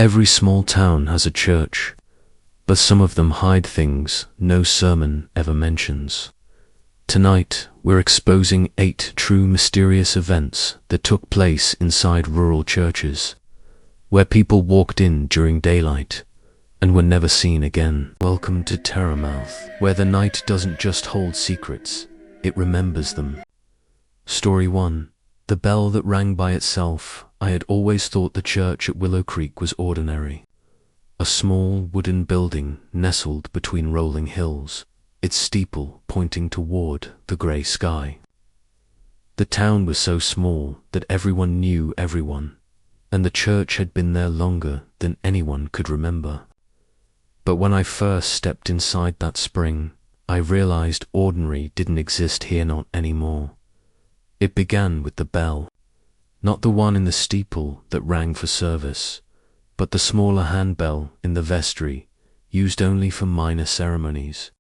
Every small town has a church, but some of them hide things no sermon ever mentions. Tonight, we're exposing 8 true mysterious events that took place inside rural churches, where people walked in during daylight and were never seen again. Welcome to Terrormouth, where the night doesn't just hold secrets, it remembers them. Story 1. The bell that rang by itself. I had always thought the church at Willow Creek was ordinary. A small wooden building nestled between rolling hills, its steeple pointing toward the grey sky. The town was so small that everyone knew everyone, and the church had been there longer than anyone could remember. But when I first stepped inside that spring, I realized ordinary didn't exist here not anymore. It began with the bell, not the one in the steeple that rang for service, but the smaller handbell in the vestry, used only for minor ceremonies.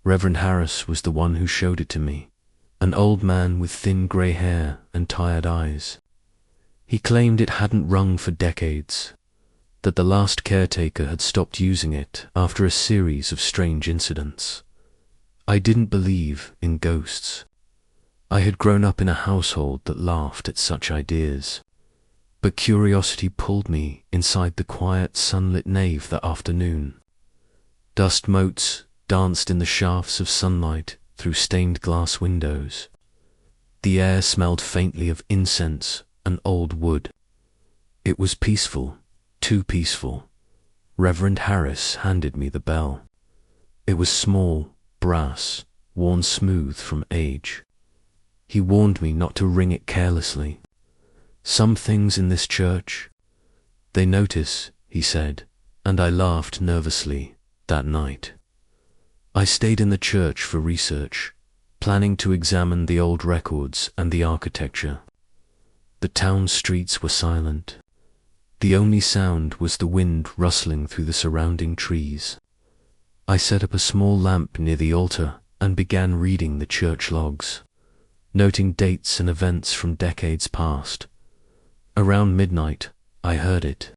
Reverend Harris was the one who showed it to me, an old man with thin grey hair and tired eyes. He claimed it hadn't rung for decades, that the last caretaker had stopped using it after a series of strange incidents. I didn't believe in ghosts. I had grown up in a household that laughed at such ideas, but curiosity pulled me inside the quiet sunlit nave that afternoon. Dust motes danced in the shafts of sunlight through stained glass windows. The air smelled faintly of incense and old wood. It was peaceful, too peaceful. Reverend Harris handed me the bell. It was small, brass, worn smooth from age. He warned me not to ring it carelessly. Some things in this church, they notice, he said, and I laughed nervously that night. I stayed in the church for research, planning to examine the old records and the architecture. The town streets were silent. The only sound was the wind rustling through the surrounding trees. I set up a small lamp near the altar and began reading the church logs, noting dates and events from decades past. Around midnight, I heard it,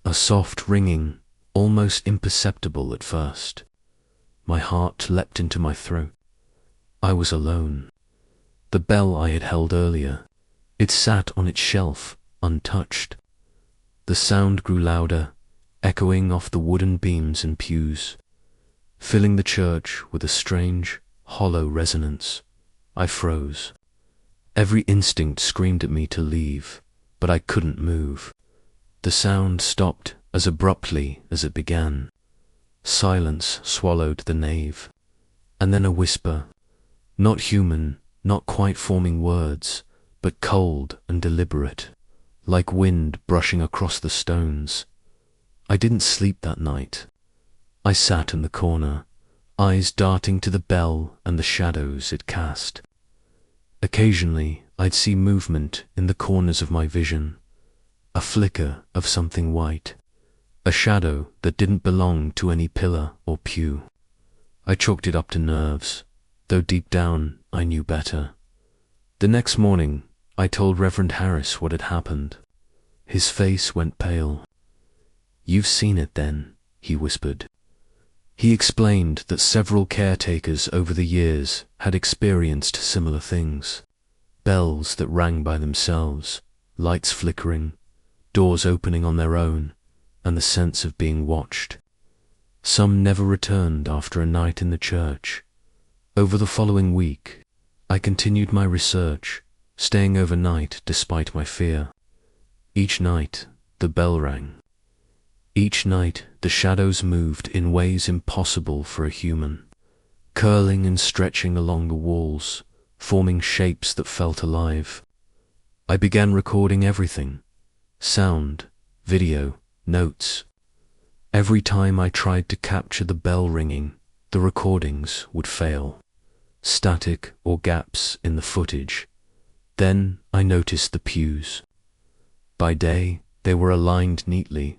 a soft ringing, almost imperceptible at first. My heart leapt into my throat. I was alone. The bell I had held earlier, it sat on its shelf, untouched. The sound grew louder, echoing off the wooden beams and pews, filling the church with a strange, hollow resonance. I froze. Every instinct screamed at me to leave, but I couldn't move. The sound stopped as abruptly as it began. Silence swallowed the nave, and then a whisper, not human, not quite forming words, but cold and deliberate, like wind brushing across the stones. I didn't sleep that night. I sat in the corner, eyes darting to the bell and the shadows it cast. Occasionally, I'd see movement in the corners of my vision, a flicker of something white, a shadow that didn't belong to any pillar or pew. I chalked it up to nerves, though deep down I knew better. The next morning, I told Reverend Harris what had happened. His face went pale. "You've seen it then," he whispered. He explained that several caretakers over the years had experienced similar things. Bells that rang by themselves, lights flickering, doors opening on their own, and the sense of being watched. Some never returned after a night in the church. Over the following week, I continued my research, staying overnight despite my fear. Each night, the bell rang. Each night, the shadows moved in ways impossible for a human, curling and stretching along the walls, forming shapes that felt alive. I began recording everything: sound, video, notes. Every time I tried to capture the bell ringing, the recordings would fail. Static or gaps in the footage. Then I noticed the pews. By day, they were aligned neatly,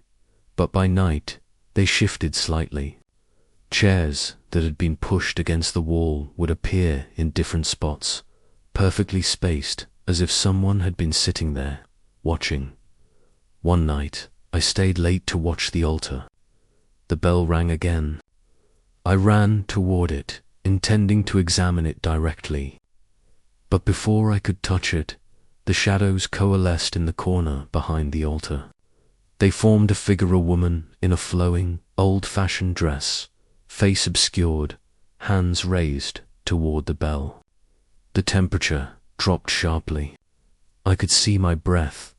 but by night, they shifted slightly. Chairs that had been pushed against the wall would appear in different spots, perfectly spaced as if someone had been sitting there, watching. One night, I stayed late to watch the altar. The bell rang again. I ran toward it, intending to examine it directly. But before I could touch it, the shadows coalesced in the corner behind the altar. They formed a figure, a woman in a flowing, old-fashioned dress, face obscured, hands raised toward the bell. The temperature dropped sharply. I could see my breath.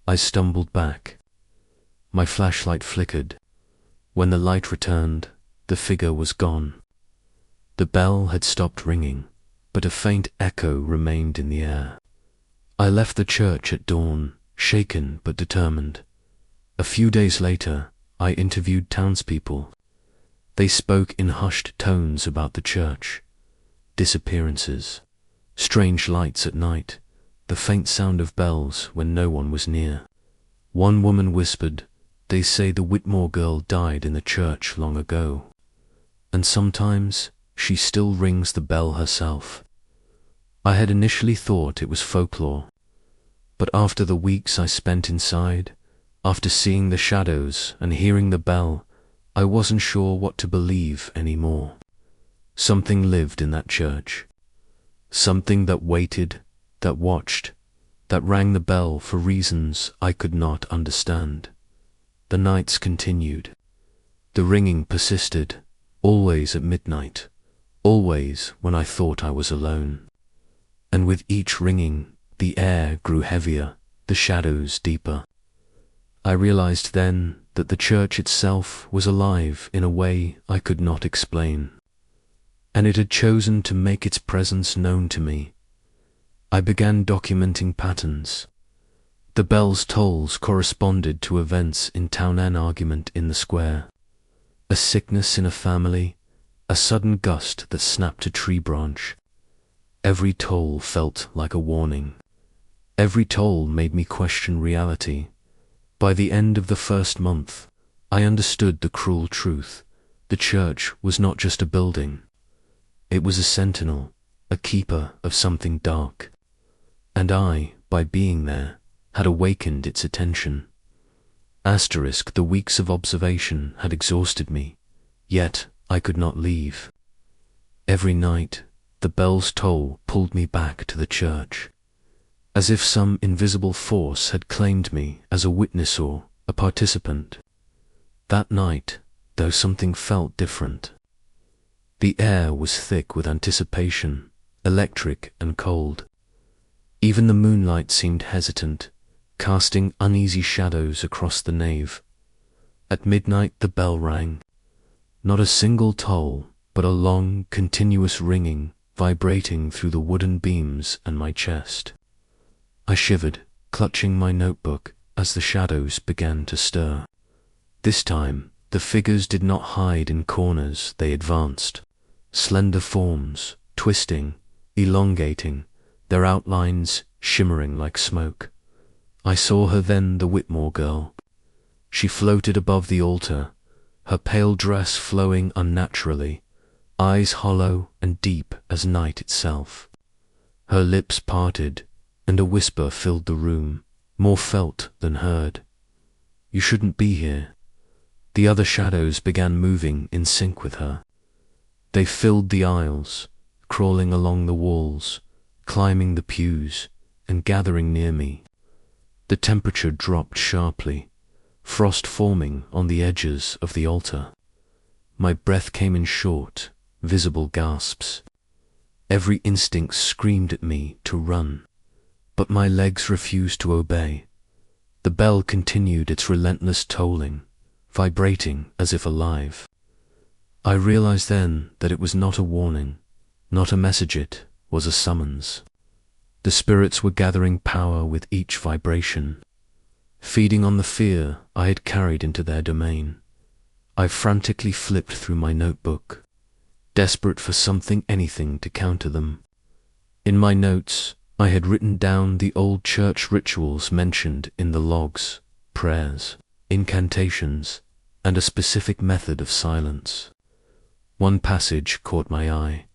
I stumbled back. My flashlight flickered. When the light returned, the figure was gone. The bell had stopped ringing, but a faint echo remained in the air. I left the church at dawn, shaken but determined. A few days later, I interviewed townspeople. They spoke in hushed tones about the church. Disappearances, strange lights at night, the faint sound of bells when no one was near. One woman whispered, "They say the Whitmore girl died in the church long ago. And sometimes she still rings the bell herself." I had initially thought it was folklore, but after the weeks I spent inside, after seeing the shadows and hearing the bell, I wasn't sure what to believe anymore. Something lived in that church. Something that waited, that watched, that rang the bell for reasons I could not understand. The nights continued. The ringing persisted, always at midnight, always when I thought I was alone. And with each ringing, the air grew heavier, the shadows deeper. I realized then that the church itself was alive in a way I could not explain, and it had chosen to make its presence known to me. I began documenting patterns. The bell's tolls corresponded to events in town, an argument in the square, a sickness in a family, a sudden gust that snapped a tree branch. Every toll felt like a warning. Every toll made me question reality. By the end of the first month, I understood the cruel truth. The church was not just a building. It was a sentinel, a keeper of something dark. And I, by being there, had awakened its attention. The weeks of observation had exhausted me, yet I could not leave. Every night, the bell's toll pulled me back to the church, as if some invisible force had claimed me as a witness or a participant. That night, though, something felt different. The air was thick with anticipation, electric and cold. Even the moonlight seemed hesitant, casting uneasy shadows across the nave. At midnight the bell rang. Not a single toll, but a long, continuous ringing, vibrating through the wooden beams and my chest. I shivered, clutching my notebook as the shadows began to stir. This time, the figures did not hide in corners, they advanced. Slender forms, twisting, elongating, their outlines shimmering like smoke. I saw her then, the Whitmore girl. She floated above the altar, her pale dress flowing unnaturally, eyes hollow and deep as night itself. Her lips parted, and a whisper filled the room, more felt than heard. "You shouldn't be here." The other shadows began moving in sync with her. They filled the aisles, crawling along the walls, climbing the pews, and gathering near me. The temperature dropped sharply, frost forming on the edges of the altar. My breath came in short, visible gasps. Every instinct screamed at me to run, but my legs refused to obey. The bell continued its relentless tolling, vibrating as if alive. I realized then that it was not a warning, not a message, it was a summons. The spirits were gathering power with each vibration, feeding on the fear I had carried into their domain. I frantically flipped through my notebook, desperate for something, anything to counter them. In my notes, I had written down the old church rituals mentioned in the logs, prayers, incantations, and a specific method of silence. One passage caught my eye.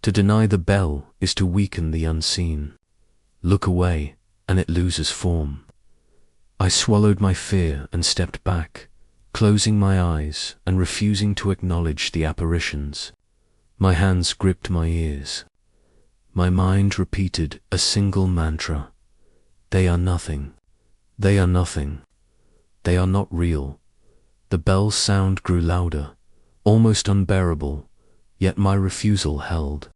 To deny the bell is to weaken the unseen. Look away, and it loses form. I swallowed my fear and stepped back, closing my eyes and refusing to acknowledge the apparitions. My hands gripped my ears. My mind repeated a single mantra. They are nothing. They are nothing. They are not real. The bell's sound grew louder, almost unbearable, yet my refusal held.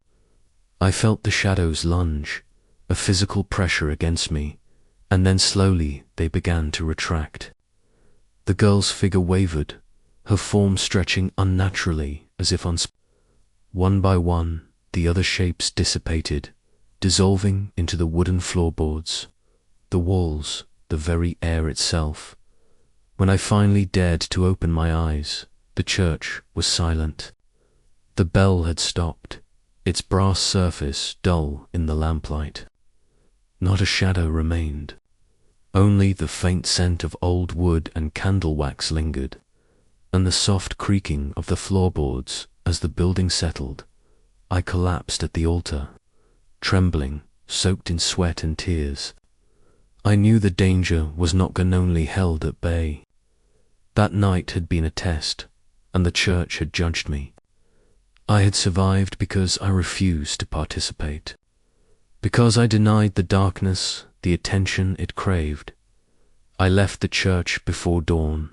I felt the shadows lunge, a physical pressure against me, and then slowly they began to retract. The girl's figure wavered, her form stretching unnaturally as if one by one, the other shapes dissipated, dissolving into the wooden floorboards, the walls, the very air itself. When I finally dared to open my eyes, the church was silent. The bell had stopped, its brass surface dull in the lamplight. Not a shadow remained. Only the faint scent of old wood and candle wax lingered, and the soft creaking of the floorboards as the building settled. I collapsed at the altar, trembling, soaked in sweat and tears. I knew the danger was not only held at bay. That night had been a test, and the church had judged me. I had survived because I refused to participate, because I denied the darkness the attention it craved. I left the church before dawn,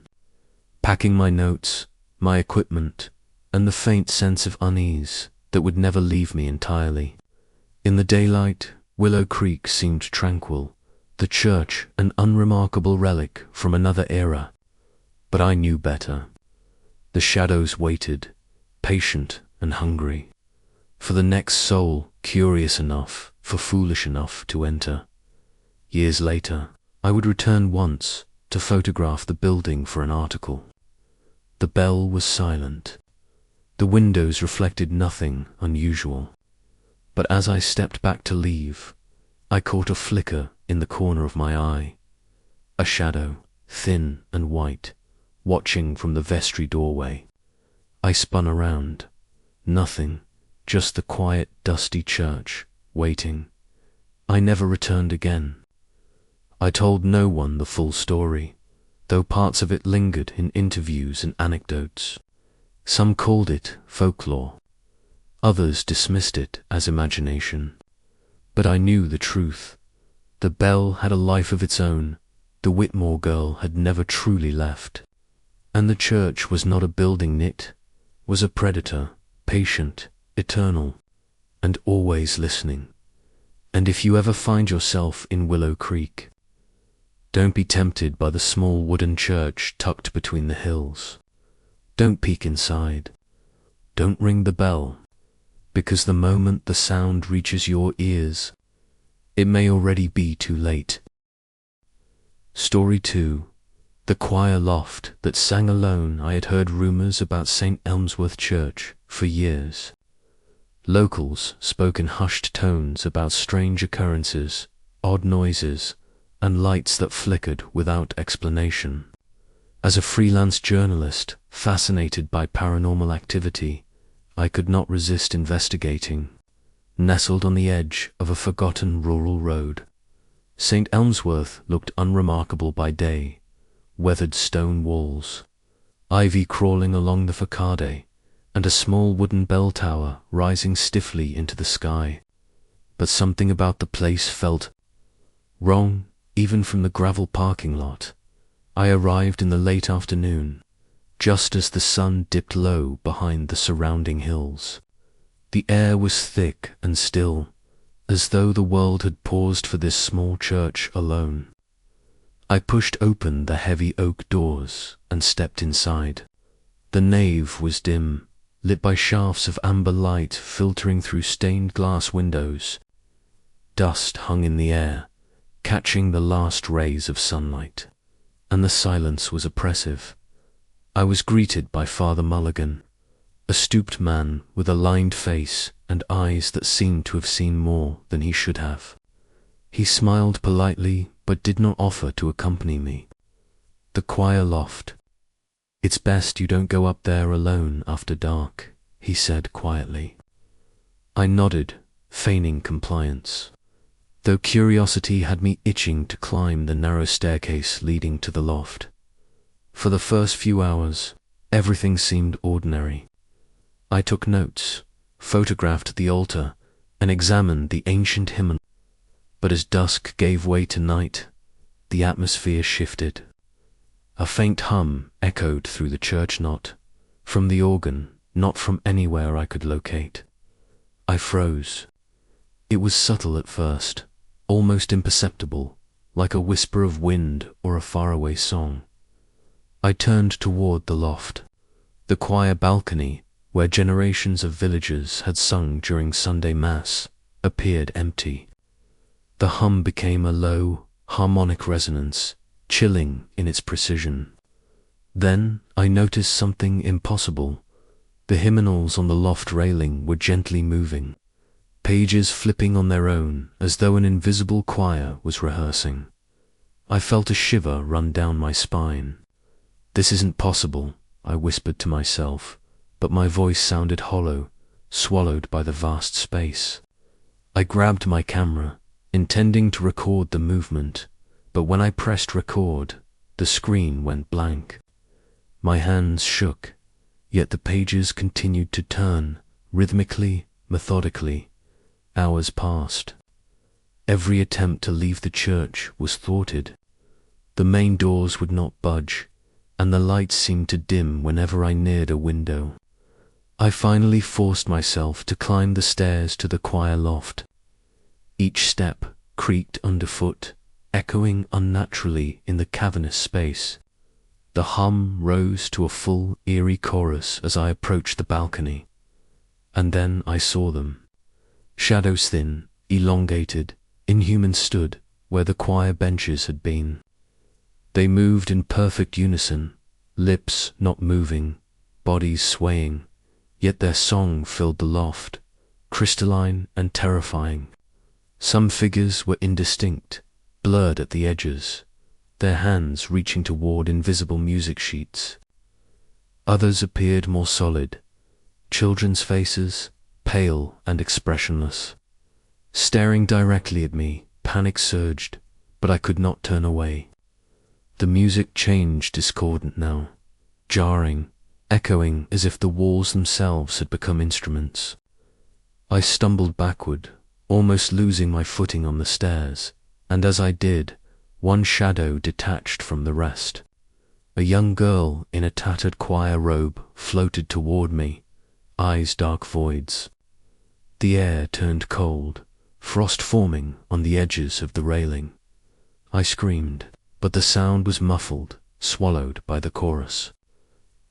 packing my notes, my equipment, and the faint sense of unease that would never leave me entirely. In the daylight, Willow Creek seemed tranquil, the church an unremarkable relic from another era. But I knew better. The shadows waited, patient and hungry, for the next soul curious enough, for foolish enough to enter. Years later, I would return once to photograph the building for an article. The bell was silent. The windows reflected nothing unusual. But as I stepped back to leave, I caught a flicker in the corner of my eye. A shadow, thin and white, watching from the vestry doorway. I spun around. Nothing, just the quiet, dusty church, waiting. I never returned again. I told no one the full story, though parts of it lingered in interviews and anecdotes. Some called it folklore. Others dismissed it as imagination. But I knew the truth. The bell had a life of its own. The Whitmore girl had never truly left. And the church was not a building was a predator, patient, eternal, and always listening. And if you ever find yourself in Willow Creek, don't be tempted by the small wooden church tucked between the hills. Don't peek inside. Don't ring the bell, because the moment the sound reaches your ears, it may already be too late. Story 2. The choir loft that sang alone. I had heard rumors about St. Elmsworth Church for years. Locals spoke in hushed tones about strange occurrences, odd noises, and lights that flickered without explanation. As a freelance journalist fascinated by paranormal activity, I could not resist investigating. Nestled on the edge of a forgotten rural road, St. Elmsworth looked unremarkable by day. Weathered stone walls, ivy crawling along the facade, and a small wooden bell tower rising stiffly into the sky. But something about the place felt wrong, even from the gravel parking lot. I arrived in the late afternoon, just as the sun dipped low behind the surrounding hills. The air was thick and still, as though the world had paused for this small church alone. I pushed open the heavy oak doors and stepped inside. The nave was dim, lit by shafts of amber light filtering through stained glass windows. Dust hung in the air, catching the last rays of sunlight, and the silence was oppressive. I was greeted by Father Mulligan, a stooped man with a lined face and eyes that seemed to have seen more than he should have. He smiled politely, but did not offer to accompany me. The choir loft. "It's best you don't go up there alone after dark," he said quietly. I nodded, feigning compliance. though curiosity had me itching to climb the narrow staircase leading to the loft. For the first few hours, everything seemed ordinary. I took notes, photographed the altar, and examined the ancient hymn. But as dusk gave way to night, the atmosphere shifted. A faint hum echoed through the church, not from the organ, not from anywhere I could locate. I froze. It was subtle at first, almost imperceptible, like a whisper of wind or a faraway song. I turned toward the loft. The choir balcony, where generations of villagers had sung during Sunday Mass, appeared empty. The hum became a low, harmonic resonance, chilling in its precision. Then I noticed something impossible. The hymnals on the loft railing were gently moving, pages flipping on their own as though an invisible choir was rehearsing. I felt a shiver run down my spine. "This isn't possible," I whispered to myself, but my voice sounded hollow, swallowed by the vast space. I grabbed my camera, intending to record the movement, but when I pressed record, the screen went blank. My hands shook, yet the pages continued to turn, rhythmically, methodically. Hours passed. Every attempt to leave the church was thwarted. The main doors would not budge, and the lights seemed to dim whenever I neared a window. I finally forced myself to climb the stairs to the choir loft. Each step creaked underfoot, echoing unnaturally in the cavernous space. The hum rose to a full, eerie chorus as I approached the balcony. And then I saw them. Shadows thin, elongated, inhuman stood where the choir benches had been. They moved in perfect unison, lips not moving, bodies swaying, yet their song filled the loft, crystalline and terrifying. Some figures were indistinct, blurred at the edges, their hands reaching toward invisible music sheets. Others appeared more solid, children's faces, pale and expressionless. Staring directly at me, panic surged, but I could not turn away. The music changed discordant now, jarring, echoing as if the walls themselves had become instruments. I stumbled backward, almost losing my footing on the stairs, and as I did, one shadow detached from the rest. A young girl in a tattered choir robe floated toward me, eyes dark voids. The air turned cold, frost forming on the edges of the railing. I screamed, but the sound was muffled, swallowed by the chorus.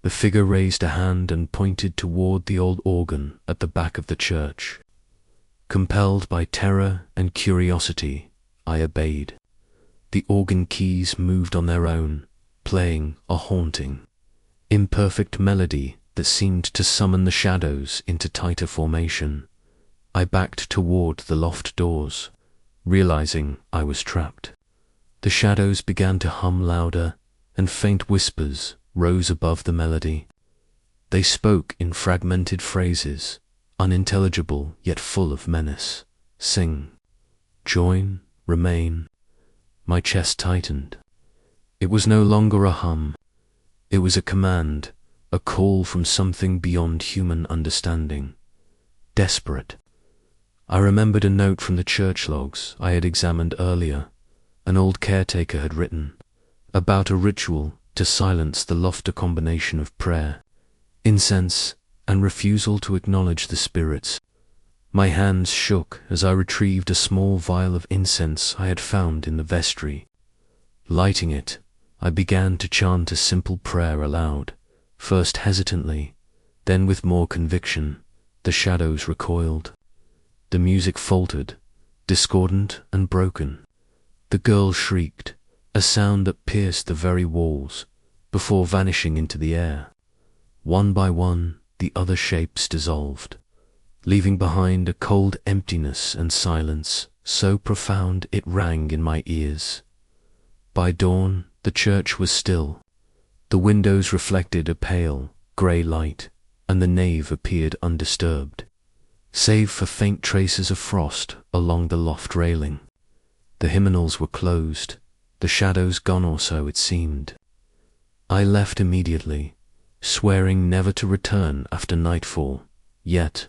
The figure raised a hand and pointed toward the old organ at the back of the church. Compelled by terror and curiosity, I obeyed. The organ keys moved on their own, playing a haunting, imperfect melody that seemed to summon the shadows into tighter formation. I backed toward the loft doors, realizing I was trapped. The shadows began to hum louder, and faint whispers rose above the melody. They spoke in fragmented phrases, unintelligible yet full of menace. Sing, join, remain. My chest tightened. It was no longer a hum. It was a command, a call from something beyond human understanding. Desperate. I remembered a note from the church logs I had examined earlier. An old caretaker had written about a ritual to silence the lofty combination of prayer, incense, and refusal to acknowledge the spirits. My hands shook as I retrieved a small vial of incense I had found in the vestry. Lighting it, I began to chant a simple prayer aloud, first hesitantly, then with more conviction. The shadows recoiled. The music faltered, discordant and broken. The girl shrieked, a sound that pierced the very walls, before vanishing into the air. One by one, the other shapes dissolved, leaving behind a cold emptiness and silence so profound it rang in my ears. By dawn, the church was still. The windows reflected a pale, grey light, and the nave appeared undisturbed, save for faint traces of frost along the loft railing. The hymnals were closed, the shadows gone, or so it seemed. I left immediately, swearing never to return after nightfall, yet,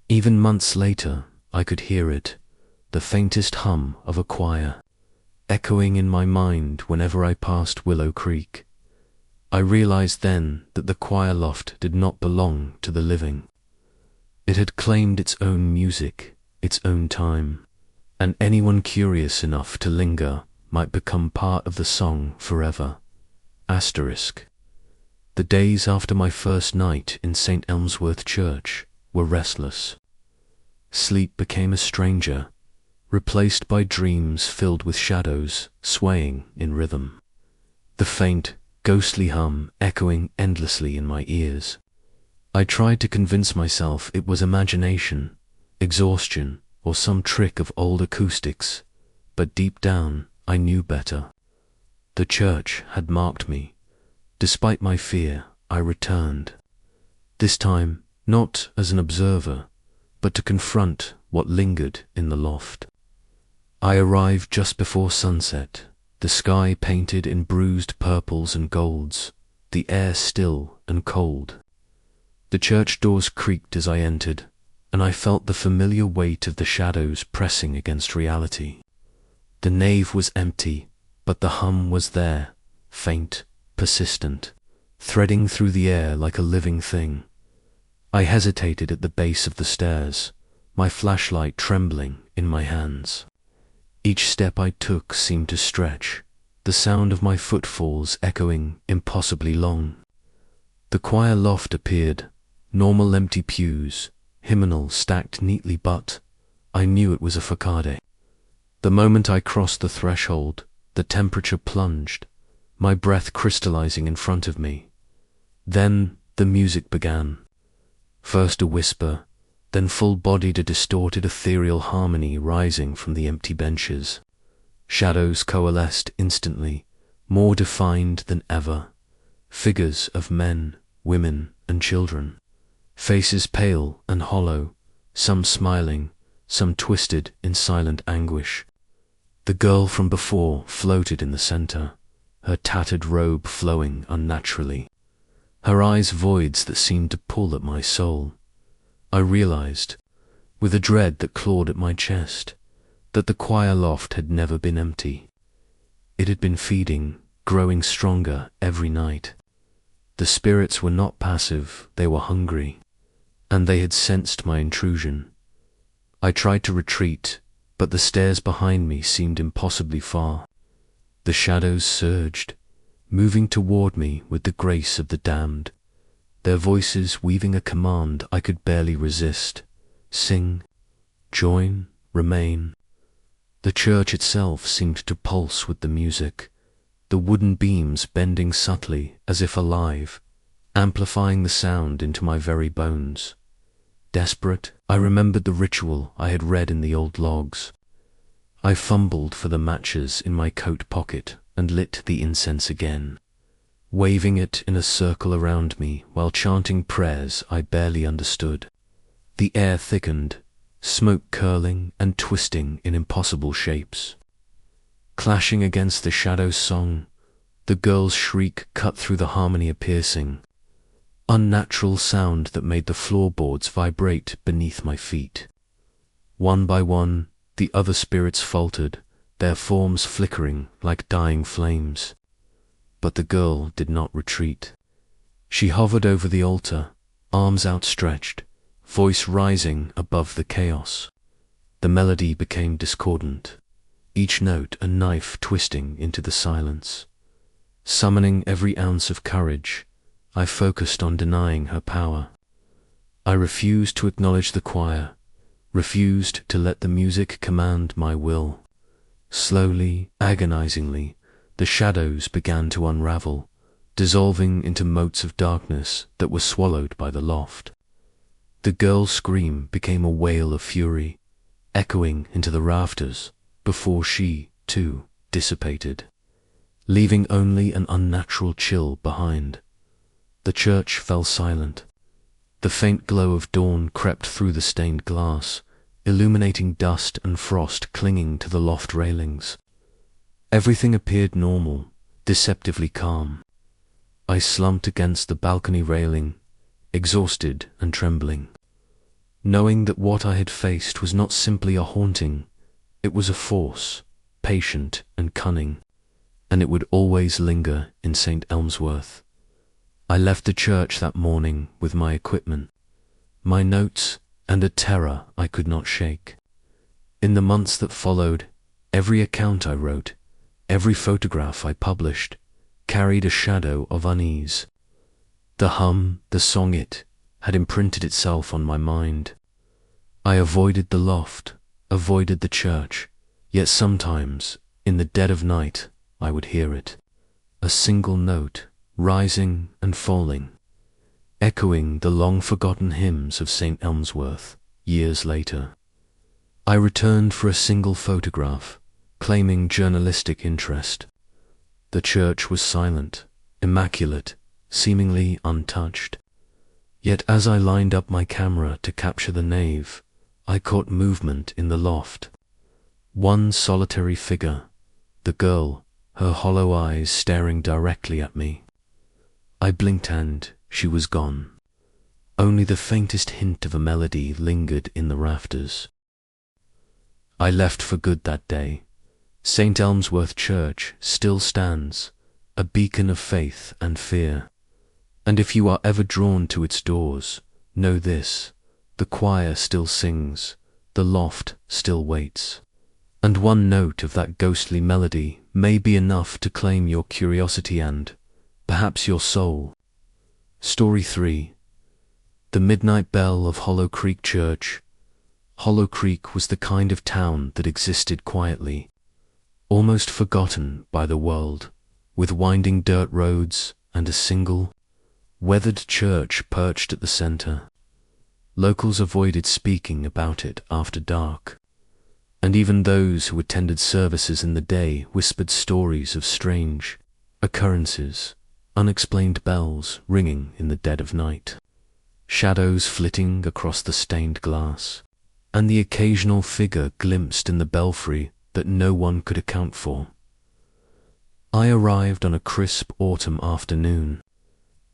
even months later, I could hear it, the faintest hum of a choir, echoing in my mind whenever I passed Willow Creek. I realized then that the choir loft did not belong to the living. It had claimed its own music, its own time, and anyone curious enough to linger might become part of the song forever. Asterisk. The days after my first night in St. Elmsworth Church were restless. Sleep became a stranger, replaced by dreams filled with shadows swaying in rhythm. The faint, ghostly hum echoing endlessly in my ears. I tried to convince myself it was imagination, exhaustion, or some trick of old acoustics, but deep down I knew better. The church had marked me. Despite my fear, I returned. This time, not as an observer, but to confront what lingered in the loft. I arrived just before sunset, the sky painted in bruised purples and golds, the air still and cold. The church doors creaked as I entered, and I felt the familiar weight of the shadows pressing against reality. The nave was empty, but the hum was there, faint, persistent, threading through the air like a living thing. I hesitated at the base of the stairs, my flashlight trembling in my hands. Each step I took seemed to stretch, the sound of my footfalls echoing impossibly long. The choir loft appeared, normal empty pews, hymnal stacked neatly, but I knew it was a facade. The moment I crossed the threshold, the temperature plunged, my breath crystallizing in front of me. Then the music began. First a whisper, then full-bodied a distorted ethereal harmony rising from the empty benches. Shadows coalesced instantly, more defined than ever. Figures of men, women, and children. Faces pale and hollow, some smiling, some twisted in silent anguish. The girl from before floated in the center, her tattered robe flowing unnaturally, her eyes voids that seemed to pull at my soul. I realized, with a dread that clawed at my chest, that the choir loft had never been empty. It had been feeding, growing stronger every night. The spirits were not passive, they were hungry, and they had sensed my intrusion. I tried to retreat, but the stairs behind me seemed impossibly far. The shadows surged, moving toward me with the grace of the damned, their voices weaving a command I could barely resist. Sing, join, remain. The church itself seemed to pulse with the music, the wooden beams bending subtly as if alive, amplifying the sound into my very bones. Desperate, I remembered the ritual I had read in the old logs. I fumbled for the matches in my coat pocket and lit the incense again, waving it in a circle around me while chanting prayers I barely understood. The air thickened, smoke curling and twisting in impossible shapes. Clashing against the shadow's song, the girl's shriek cut through the harmony, a piercing, unnatural sound that made the floorboards vibrate beneath my feet. One by one, the other spirits faltered, their forms flickering like dying flames. But the girl did not retreat. She hovered over the altar, arms outstretched, voice rising above the chaos. The melody became discordant, each note a knife twisting into the silence. Summoning every ounce of courage, I focused on denying her power. I refused to acknowledge the choir, refused to let the music command my will. Slowly, agonizingly, the shadows began to unravel, dissolving into motes of darkness that were swallowed by the loft. The girl's scream became a wail of fury, echoing into the rafters before she, too, dissipated, leaving only an unnatural chill behind. The church fell silent. The faint glow of dawn crept through the stained glass, illuminating dust and frost clinging to the loft railings. Everything appeared normal, deceptively calm. I slumped against the balcony railing, exhausted and trembling, knowing that what I had faced was not simply a haunting, it was a force, patient and cunning, and it would always linger in St. Elmsworth. I left the church that morning with my equipment, my notes, and a terror I could not shake. In the months that followed, every account I wrote, every photograph I published, carried a shadow of unease. The hum, the song it, had imprinted itself on my mind. I avoided the loft, avoided the church, yet sometimes, in the dead of night, I would hear it. A single note, rising and falling, echoing the long-forgotten hymns of St. Elmsworth, years later. I returned for a single photograph, claiming journalistic interest. The church was silent, immaculate, seemingly untouched. Yet as I lined up my camera to capture the nave, I caught movement in the loft. One solitary figure, the girl, her hollow eyes staring directly at me. I blinked and she was gone. Only the faintest hint of a melody lingered in the rafters. I left for good that day. St. Elmsworth Church still stands, a beacon of faith and fear. And if you are ever drawn to its doors, know this: the choir still sings, the loft still waits. And one note of that ghostly melody may be enough to claim your curiosity and, perhaps, your soul. Story 3. The Midnight Bell of Hollow Creek Church. Hollow Creek was the kind of town that existed quietly, almost forgotten by the world, with winding dirt roads and a single, weathered church perched at the center. Locals avoided speaking about it after dark, and even those who attended services in the day whispered stories of strange occurrences, unexplained bells ringing in the dead of night, shadows flitting across the stained glass, and the occasional figure glimpsed in the belfry that no one could account for. I arrived on a crisp autumn afternoon,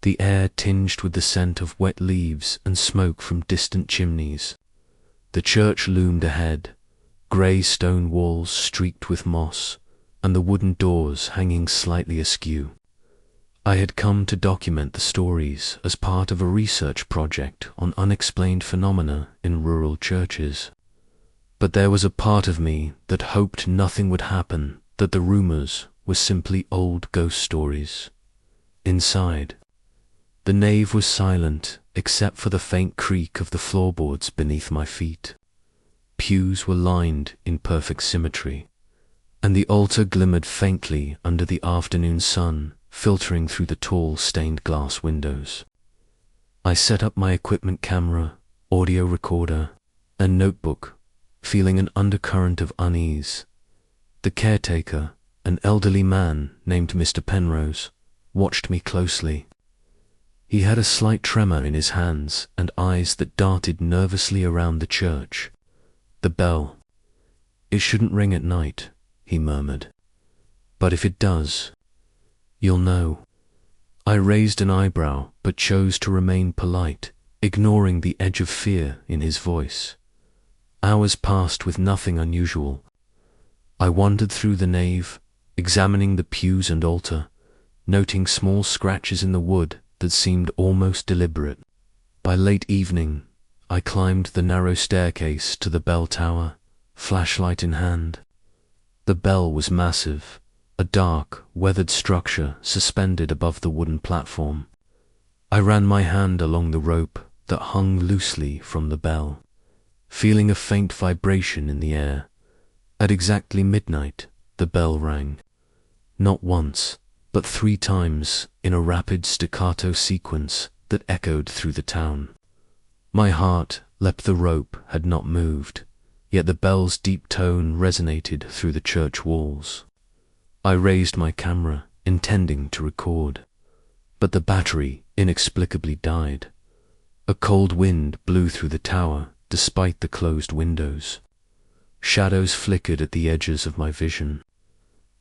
the air tinged with the scent of wet leaves and smoke from distant chimneys. The church loomed ahead, grey stone walls streaked with moss, and the wooden doors hanging slightly askew. I had come to document the stories as part of a research project on unexplained phenomena in rural churches. But there was a part of me that hoped nothing would happen, that the rumors were simply old ghost stories. Inside, the nave was silent except for the faint creak of the floorboards beneath my feet. Pews were lined in perfect symmetry, and the altar glimmered faintly under the afternoon sun, filtering through the tall stained glass windows. I set up my equipment camera, audio recorder, and notebook, feeling an undercurrent of unease. The caretaker, an elderly man named Mr. Penrose, watched me closely. He had a slight tremor in his hands and eyes that darted nervously around the church. The bell. "It shouldn't ring at night," he murmured. "But if it does, you'll know." I raised an eyebrow but chose to remain polite, ignoring the edge of fear in his voice. Hours passed with nothing unusual. I wandered through the nave, examining the pews and altar, noting small scratches in the wood that seemed almost deliberate. By late evening, I climbed the narrow staircase to the bell tower, flashlight in hand. The bell was massive, a dark, weathered structure suspended above the wooden platform. I ran my hand along the rope that hung loosely from the bell, feeling a faint vibration in the air. At exactly midnight, the bell rang. Not once, but 3 times in a rapid staccato sequence that echoed through the town. My heart leapt. The rope had not moved, yet the bell's deep tone resonated through the church walls. I raised my camera, intending to record, but the battery inexplicably died. A cold wind blew through the tower, despite the closed windows. Shadows flickered at the edges of my vision.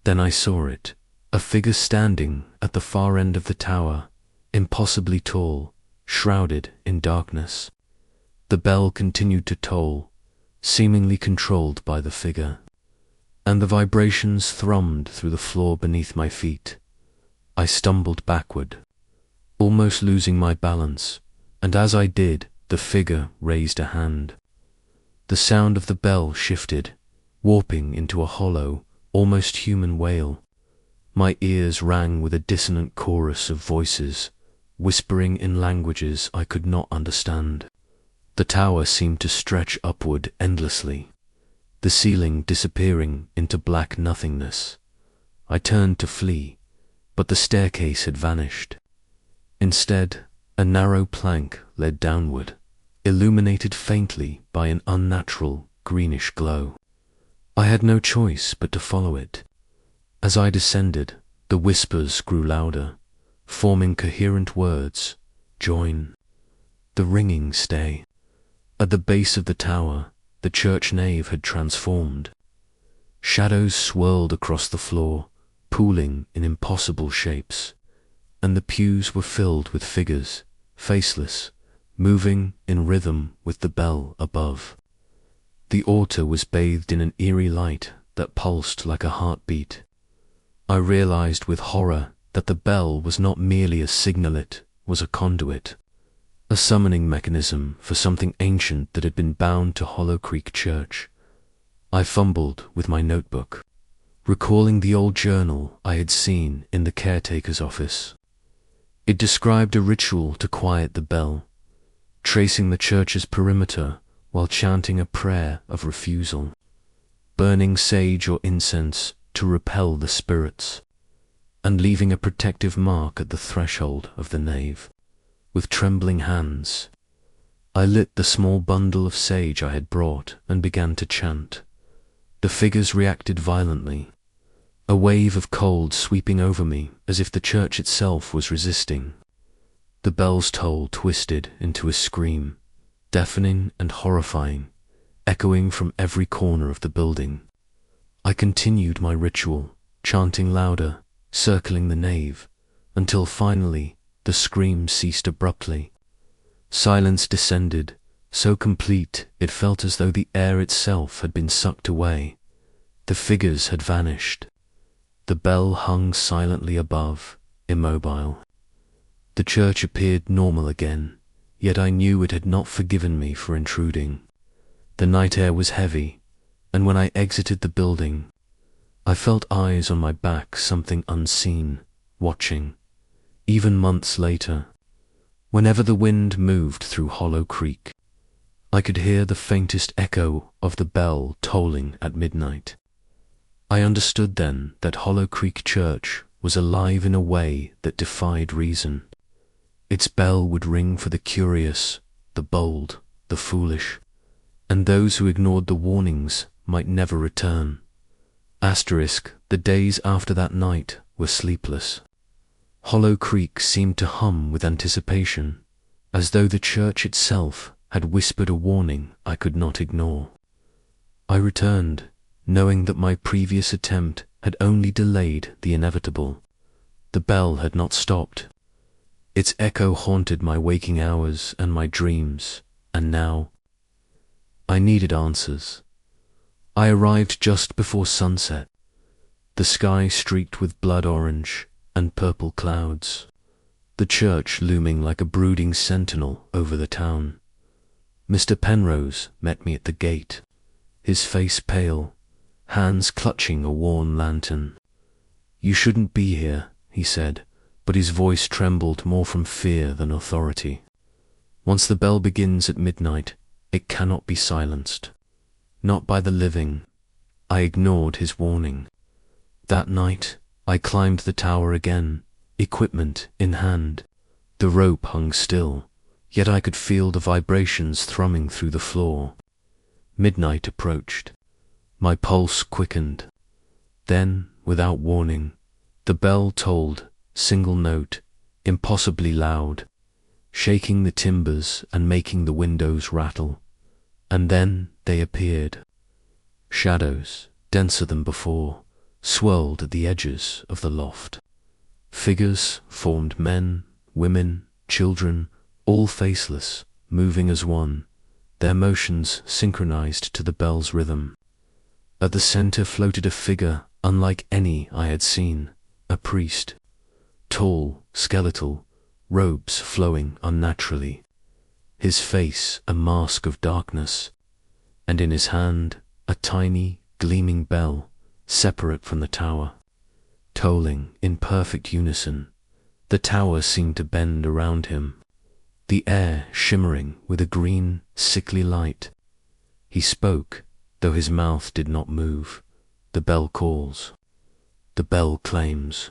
Then I saw it, a figure standing at the far end of the tower, impossibly tall, shrouded in darkness. The bell continued to toll, seemingly controlled by the figure, and the vibrations thrummed through the floor beneath my feet. I stumbled backward, almost losing my balance, and as I did, the figure raised a hand. The sound of the bell shifted, warping into a hollow, almost human wail. My ears rang with a dissonant chorus of voices, whispering in languages I could not understand. The tower seemed to stretch upward endlessly, the ceiling disappearing into black nothingness. I turned to flee, but the staircase had vanished. Instead, a narrow plank led downward, illuminated faintly by an unnatural greenish glow. I had no choice but to follow it. As I descended, the whispers grew louder, forming coherent words: join. The ringing stay. At the base of the tower, the church nave had transformed. Shadows swirled across the floor, pooling in impossible shapes, and the pews were filled with figures, faceless, moving in rhythm with the bell above. The altar was bathed in an eerie light that pulsed like a heartbeat. I realized with horror that the bell was not merely a signal, it was a conduit, a summoning mechanism for something ancient that had been bound to Hollow Creek Church. I fumbled with my notebook, recalling the old journal I had seen in the caretaker's office. It described a ritual to quiet the bell, tracing the church's perimeter while chanting a prayer of refusal, burning sage or incense to repel the spirits, and leaving a protective mark at the threshold of the nave. With trembling hands, I lit the small bundle of sage I had brought and began to chant. The figures reacted violently, a wave of cold sweeping over me as if the church itself was resisting. The bell's toll twisted into a scream, deafening and horrifying, echoing from every corner of the building. I continued my ritual, chanting louder, circling the nave, until finally the scream ceased abruptly. Silence descended, so complete it felt as though the air itself had been sucked away. The figures had vanished. The bell hung silently above, immobile. The church appeared normal again, yet I knew it had not forgiven me for intruding. The night air was heavy, and when I exited the building, I felt eyes on my back, something unseen, watching. Even months later, whenever the wind moved through Hollow Creek, I could hear the faintest echo of the bell tolling at midnight. I understood then that Hollow Creek Church was alive in a way that defied reason. Its bell would ring for the curious, the bold, the foolish, and those who ignored the warnings might never return. The days after that night were sleepless. Hollow Creek seemed to hum with anticipation, as though the church itself had whispered a warning I could not ignore. I returned, knowing that my previous attempt had only delayed the inevitable. The bell had not stopped. Its echo haunted my waking hours and my dreams, and now I needed answers. I arrived just before sunset, the sky streaked with blood orange and purple clouds, the church looming like a brooding sentinel over the town. Mr. Penrose met me at the gate, his face pale, hands clutching a worn lantern. "You shouldn't be here," he said, but his voice trembled more from fear than authority. "Once the bell begins at midnight, it cannot be silenced. Not by the living." I ignored his warning. That night, I climbed the tower again, equipment in hand. The rope hung still, yet I could feel the vibrations thrumming through the floor. Midnight approached. My pulse quickened. Then, without warning, the bell tolled, single note, impossibly loud, shaking the timbers and making the windows rattle. And then they appeared. Shadows, denser than before, swirled at the edges of the loft. Figures formed, men, women, children, all faceless, moving as one, their motions synchronized to the bell's rhythm. At the center floated a figure unlike any I had seen, a priest. Tall, skeletal, robes flowing unnaturally. His face a mask of darkness, and in his hand a tiny, gleaming bell, separate from the tower. Tolling in perfect unison, the tower seemed to bend around him, the air shimmering with a green, sickly light. He spoke, though his mouth did not move. The bell calls. The bell claims.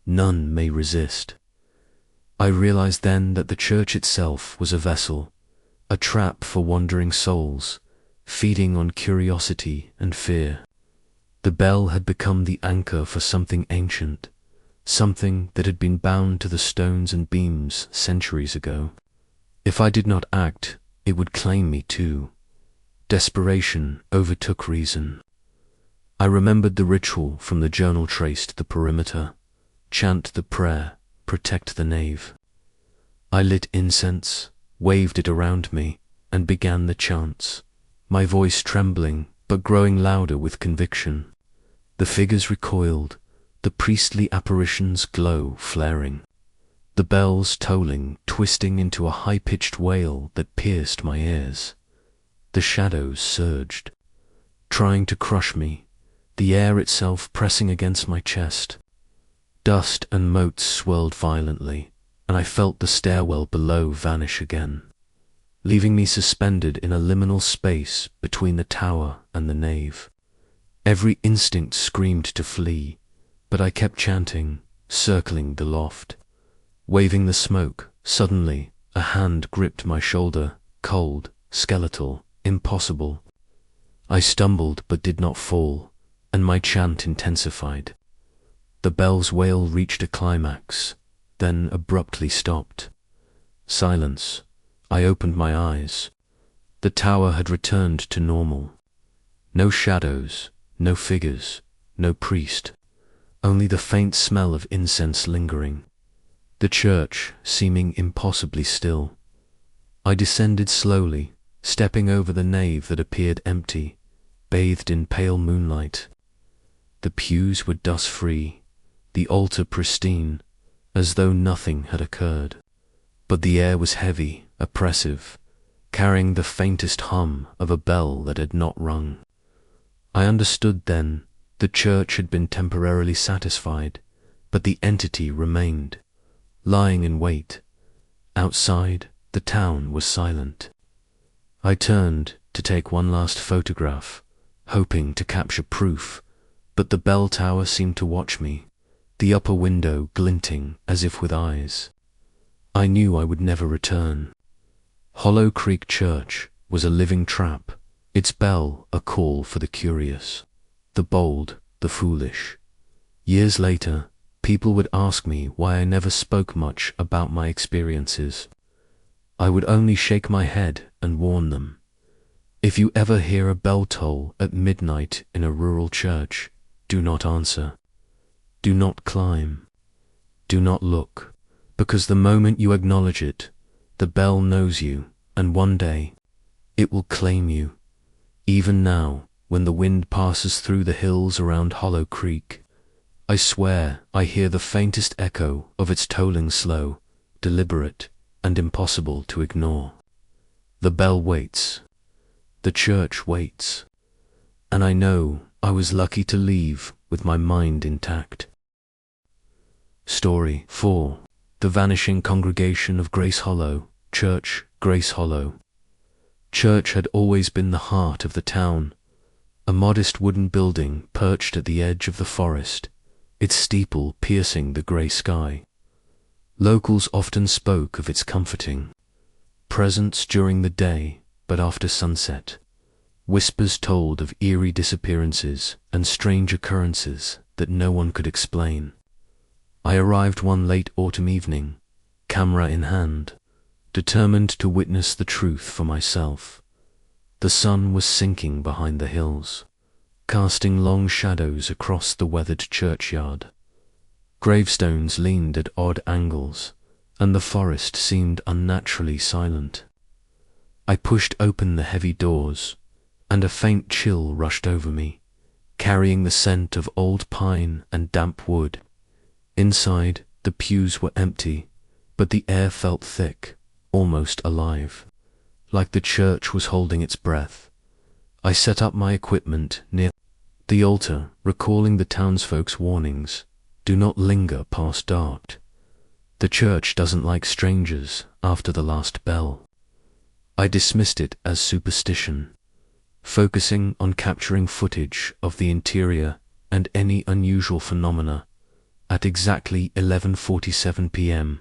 None may resist. I realized then that the church itself was a vessel, a trap for wandering souls, feeding on curiosity and fear. The bell had become the anchor for something ancient, something that had been bound to the stones and beams centuries ago. If I did not act, it would claim me too. Desperation overtook reason. I remembered the ritual from the journal traced the perimeter. Chant the prayer, protect the nave. I lit incense, waved it around me, and began the chants, my voice trembling but growing louder with conviction. The figures recoiled, the priestly apparitions' glow flaring. The bells tolling, twisting into a high-pitched wail that pierced my ears. The shadows surged, trying to crush me, the air itself pressing against my chest. Dust and motes swirled violently, and I felt the stairwell below vanish again, leaving me suspended in a liminal space between the tower and the nave. Every instinct screamed to flee, but I kept chanting, circling the loft. Waving the smoke, suddenly a hand gripped my shoulder, cold, skeletal, impossible. I stumbled but did not fall, and my chant intensified. The bell's wail reached a climax, then abruptly stopped. Silence. I opened my eyes. The tower had returned to normal. No shadows, no figures, no priest, only the faint smell of incense lingering. The church seeming impossibly still. I descended slowly, stepping over the nave that appeared empty, bathed in pale moonlight. The pews were dust-free, the altar pristine, as though nothing had occurred. But the air was heavy, oppressive, carrying the faintest hum of a bell that had not rung. I understood then the church had been temporarily satisfied, but the entity remained, lying in wait. Outside, the town was silent. I turned to take one last photograph, hoping to capture proof, but the bell tower seemed to watch me, the upper window glinting as if with eyes. I knew I would never return. Hollow Creek Church was a living trap, its bell a call for the curious, the bold, the foolish. Years later, people would ask me why I never spoke much about my experiences. I would only shake my head and warn them. If you ever hear a bell toll at midnight in a rural church, do not answer. Do not climb. Do not look, because the moment you acknowledge it, the bell knows you, and one day, it will claim you. Even now, when the wind passes through the hills around Hollow Creek, I swear I hear the faintest echo of its tolling slow, deliberate, and impossible to ignore. The bell waits. The church waits. And I know I was lucky to leave with my mind intact. Story 4. The Vanishing Congregation of Grace Hollow, Church, Grace Hollow. Church had always been the heart of the town, a modest wooden building perched at the edge of the forest, its steeple piercing the grey sky. Locals often spoke of its comforting presence during the day, but after sunset, whispers told of eerie disappearances and strange occurrences that no one could explain. I arrived one late autumn evening, camera in hand, determined to witness the truth for myself. The sun was sinking behind the hills, casting long shadows across the weathered churchyard. Gravestones leaned at odd angles, and the forest seemed unnaturally silent. I pushed open the heavy doors, and a faint chill rushed over me, carrying the scent of old pine and damp wood. Inside, the pews were empty, but the air felt thick, almost alive, like the church was holding its breath. I set up my equipment near the altar, recalling the townsfolk's warnings: do not linger past dark. The church doesn't like strangers after the last bell. I dismissed it as superstition, focusing on capturing footage of the interior and any unusual phenomena. At exactly 11:47 p.m.,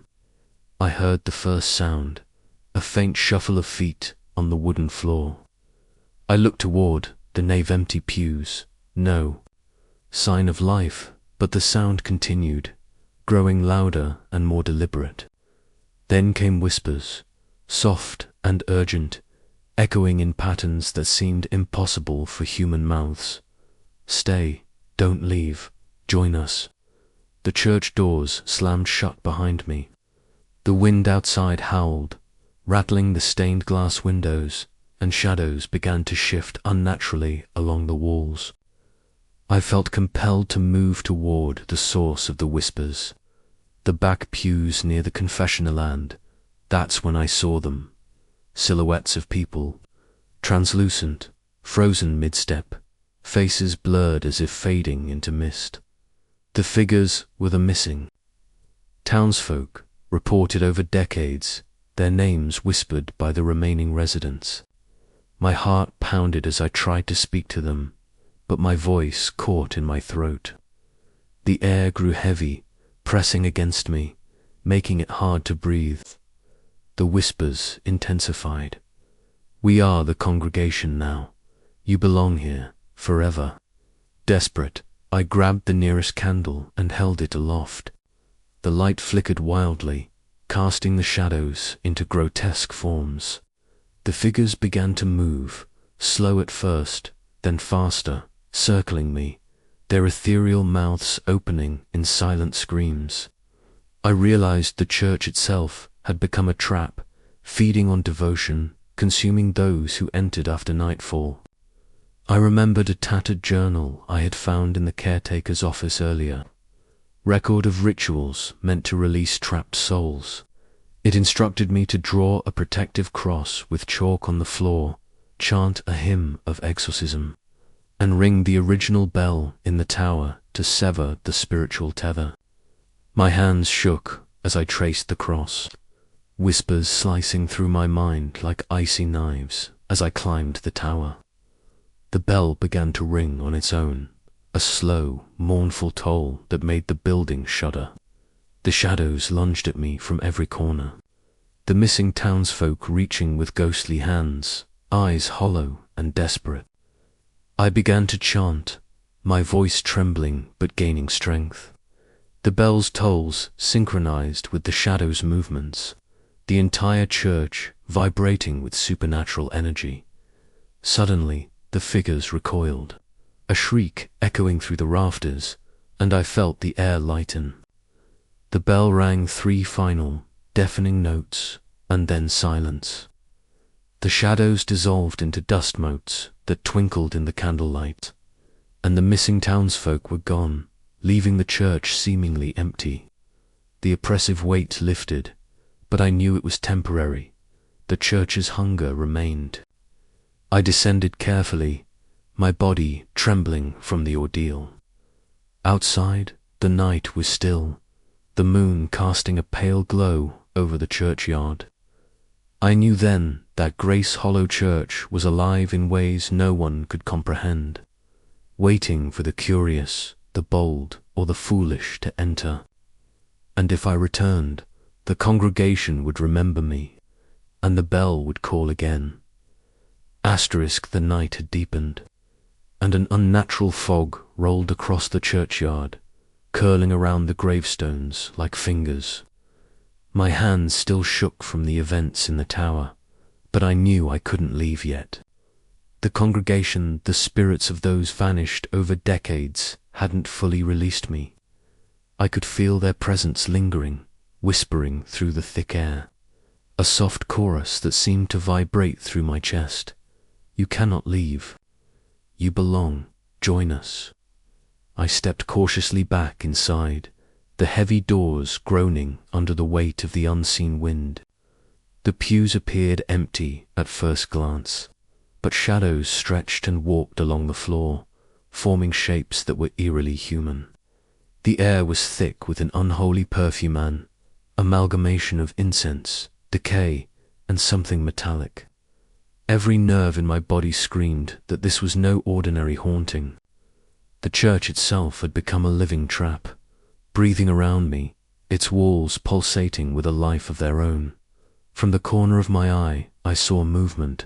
I heard the first sound, a faint shuffle of feet on the wooden floor. I looked toward the nave-empty pews. No sign of life, but the sound continued, growing louder and more deliberate. Then came whispers, soft and urgent, echoing in patterns that seemed impossible for human mouths. Stay, don't leave, join us. The church doors slammed shut behind me. The wind outside howled, rattling the stained glass windows, and shadows began to shift unnaturally along the walls. I felt compelled to move toward the source of the whispers, the back pews near the confessional, and that's when I saw them. Silhouettes of people, translucent, frozen mid-step, faces blurred as if fading into mist. The figures were the missing townsfolk, reported over decades, their names whispered by the remaining residents. My heart pounded as I tried to speak to them, but my voice caught in my throat. The air grew heavy, pressing against me, making it hard to breathe. The whispers intensified. We are the congregation now. You belong here, forever. Desperate, I grabbed the nearest candle and held it aloft. The light flickered wildly, casting the shadows into grotesque forms. The figures began to move, slow at first, then faster, circling me, their ethereal mouths opening in silent screams. I realized the church itself had become a trap, feeding on devotion, consuming those who entered after nightfall. I remembered a tattered journal I had found in the caretaker's office earlier, record of rituals meant to release trapped souls. It instructed me to draw a protective cross with chalk on the floor, chant a hymn of exorcism, and ring the original bell in the tower to sever the spiritual tether. My hands shook as I traced the cross, whispers slicing through my mind like icy knives as I climbed the tower. The bell began to ring on its own, a slow, mournful toll that made the building shudder. The shadows lunged at me from every corner, the missing townsfolk reaching with ghostly hands, eyes hollow and desperate. I began to chant, my voice trembling but gaining strength. The bell's tolls synchronized with the shadows' movements, the entire church vibrating with supernatural energy. Suddenly, the figures recoiled, a shriek echoing through the rafters, and I felt the air lighten. The bell rang 3 final, deafening notes, and then silence. The shadows dissolved into dust motes that twinkled in the candlelight, and the missing townsfolk were gone, leaving the church seemingly empty. The oppressive weight lifted, but I knew it was temporary. The church's hunger remained. I descended carefully, my body trembling from the ordeal. Outside, the night was still, the moon casting a pale glow over the churchyard. I knew then that Grace Hollow Church was alive in ways no one could comprehend, waiting for the curious, the bold, or the foolish to enter. And if I returned, the congregation would remember me, and the bell would call again. The night had deepened, and an unnatural fog rolled across the churchyard, curling around the gravestones like fingers. My hands still shook from the events in the tower, but I knew I couldn't leave yet. The congregation, the spirits of those vanished over decades, hadn't fully released me. I could feel their presence lingering, whispering through the thick air. A soft chorus that seemed to vibrate through my chest. You cannot leave. You belong. Join us. I stepped cautiously back inside, the heavy doors groaning under the weight of the unseen wind. The pews appeared empty at first glance, but shadows stretched and walked along the floor, forming shapes that were eerily human. The air was thick with an unholy perfume, an amalgamation of incense, decay, and something metallic. Every nerve in my body screamed that this was no ordinary haunting. The church itself had become a living trap, breathing around me, its walls pulsating with a life of their own. From the corner of my eye, I saw movement.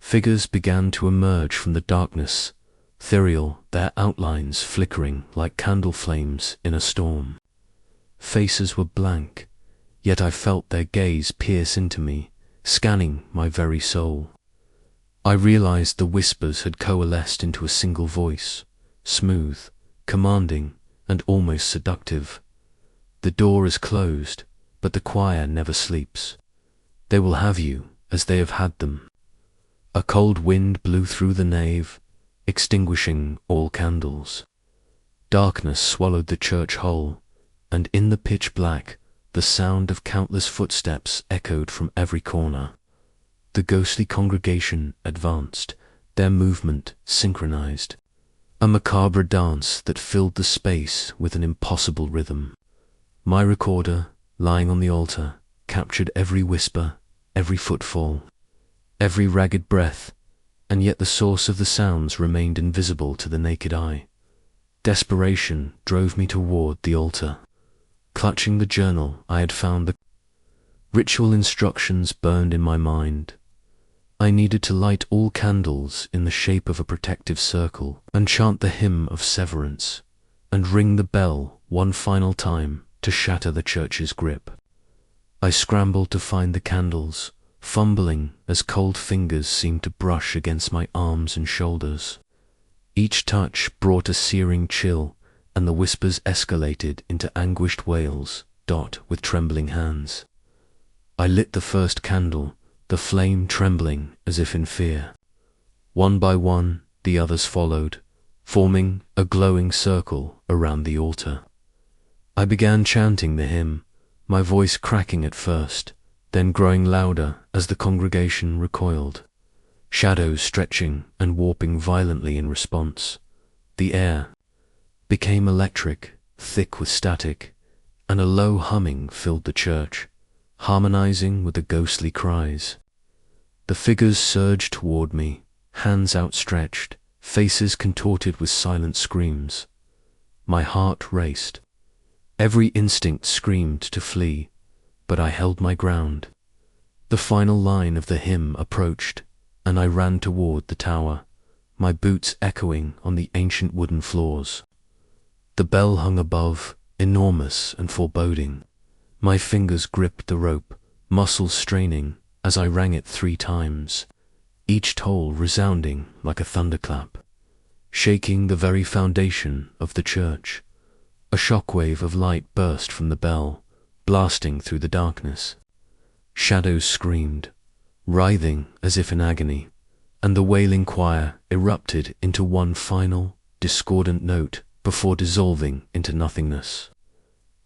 Figures began to emerge from the darkness, ethereal, their outlines flickering like candle flames in a storm. Faces were blank, yet I felt their gaze pierce into me, scanning my very soul. I realized the whispers had coalesced into a single voice, smooth, commanding, and almost seductive. The door is closed, but the choir never sleeps. They will have you as they have had them. A cold wind blew through the nave, extinguishing all candles. Darkness swallowed the church whole, and in the pitch black, the sound of countless footsteps echoed from every corner. The ghostly congregation advanced, their movement synchronized. A macabre dance that filled the space with an impossible rhythm. My recorder, lying on the altar, captured every whisper, every footfall, every ragged breath, and yet the source of the sounds remained invisible to the naked eye. Desperation drove me toward the altar. Clutching the journal I had found, the ritual instructions burned in my mind. I needed to light all candles in the shape of a protective circle and chant the hymn of severance, and ring the bell one final time to shatter the church's grip. I scrambled to find the candles, fumbling as cold fingers seemed to brush against my arms and shoulders. Each touch brought a searing chill, and the whispers escalated into anguished wails, with trembling hands. I lit the first candle, the flame trembling as if in fear. One by one, the others followed, forming a glowing circle around the altar. I began chanting the hymn, my voice cracking at first, then growing louder as the congregation recoiled, shadows stretching and warping violently in response. The air became electric, thick with static, and a low humming filled the church, harmonizing with the ghostly cries. The figures surged toward me, hands outstretched, faces contorted with silent screams. My heart raced. Every instinct screamed to flee, but I held my ground. The final line of the hymn approached, and I ran toward the tower, my boots echoing on the ancient wooden floors. The bell hung above, enormous and foreboding. My fingers gripped the rope, muscles straining, as I rang it 3 times, each toll resounding like a thunderclap, shaking the very foundation of the church. A shockwave of light burst from the bell, blasting through the darkness. Shadows screamed, writhing as if in agony, and the wailing choir erupted into one final, discordant note before dissolving into nothingness.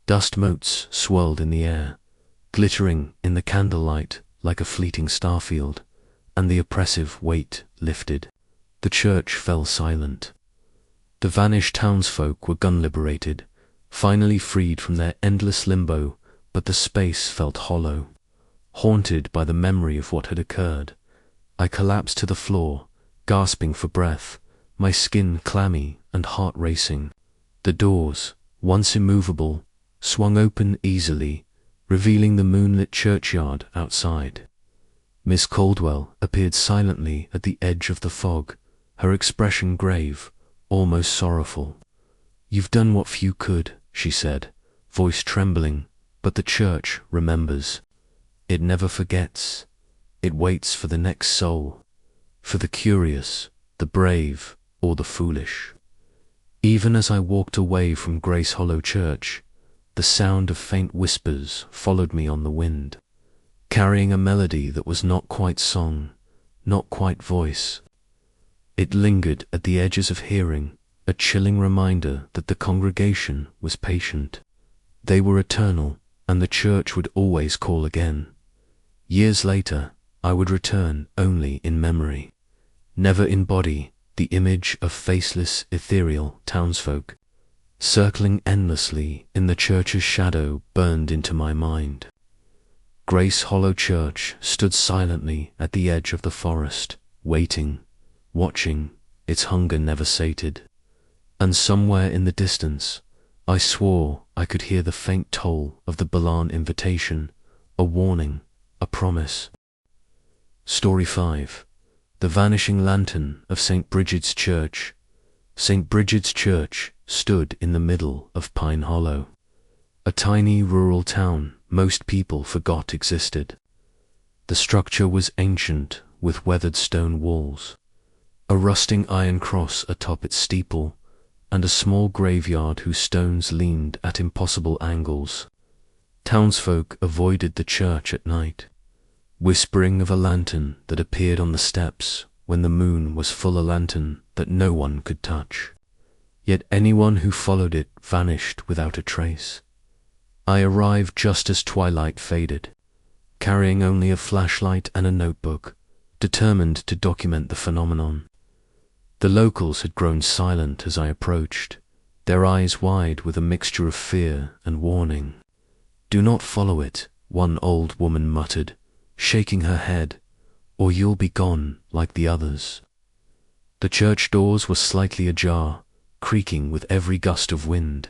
Dust motes swirled in the air, glittering in the candlelight like a fleeting starfield, and the oppressive weight lifted. The church fell silent. The vanished townsfolk were gun-liberated, finally freed from their endless limbo, but the space felt hollow, haunted by the memory of what had occurred. I collapsed to the floor, gasping for breath, my skin clammy and heart racing. The doors, once immovable, swung open easily, revealing the moonlit churchyard outside. Miss Caldwell appeared silently at the edge of the fog, her expression grave, almost sorrowful. "You've done what few could," she said, voice trembling, "but the church remembers. It never forgets. It waits for the next soul." for the curious, the brave, or the foolish. Even as I walked away from Grace Hollow Church, the sound of faint whispers followed me on the wind, carrying a melody that was not quite song, not quite voice. It lingered at the edges of hearing, a chilling reminder that the congregation was patient. They were eternal, and the church would always call again. Years later, I would return only in memory, never in body, the image of faceless, ethereal townsfolk, circling endlessly in the church's shadow, burned into my mind. Grace Hollow Church stood silently at the edge of the forest, waiting, watching, its hunger never sated. And somewhere in the distance, I swore I could hear the faint toll of the Balan invitation, a warning, a promise. Story 5. The Vanishing Lantern of St. Bridget's Church. St. Bridget's Church stood in the middle of Pine Hollow, a tiny rural town most people forgot existed. The structure was ancient, with weathered stone walls, a rusting iron cross atop its steeple, and a small graveyard whose stones leaned at impossible angles. Townsfolk avoided the church at night, whispering of a lantern that appeared on the steps when the moon was full, a lantern that no one could touch. Yet anyone who followed it vanished without a trace. I arrived just as twilight faded, carrying only a flashlight and a notebook, determined to document the phenomenon. The locals had grown silent as I approached, their eyes wide with a mixture of fear and warning. "Do not follow it," one old woman muttered, shaking her head, "or you'll be gone like the others." The church doors were slightly ajar, creaking with every gust of wind.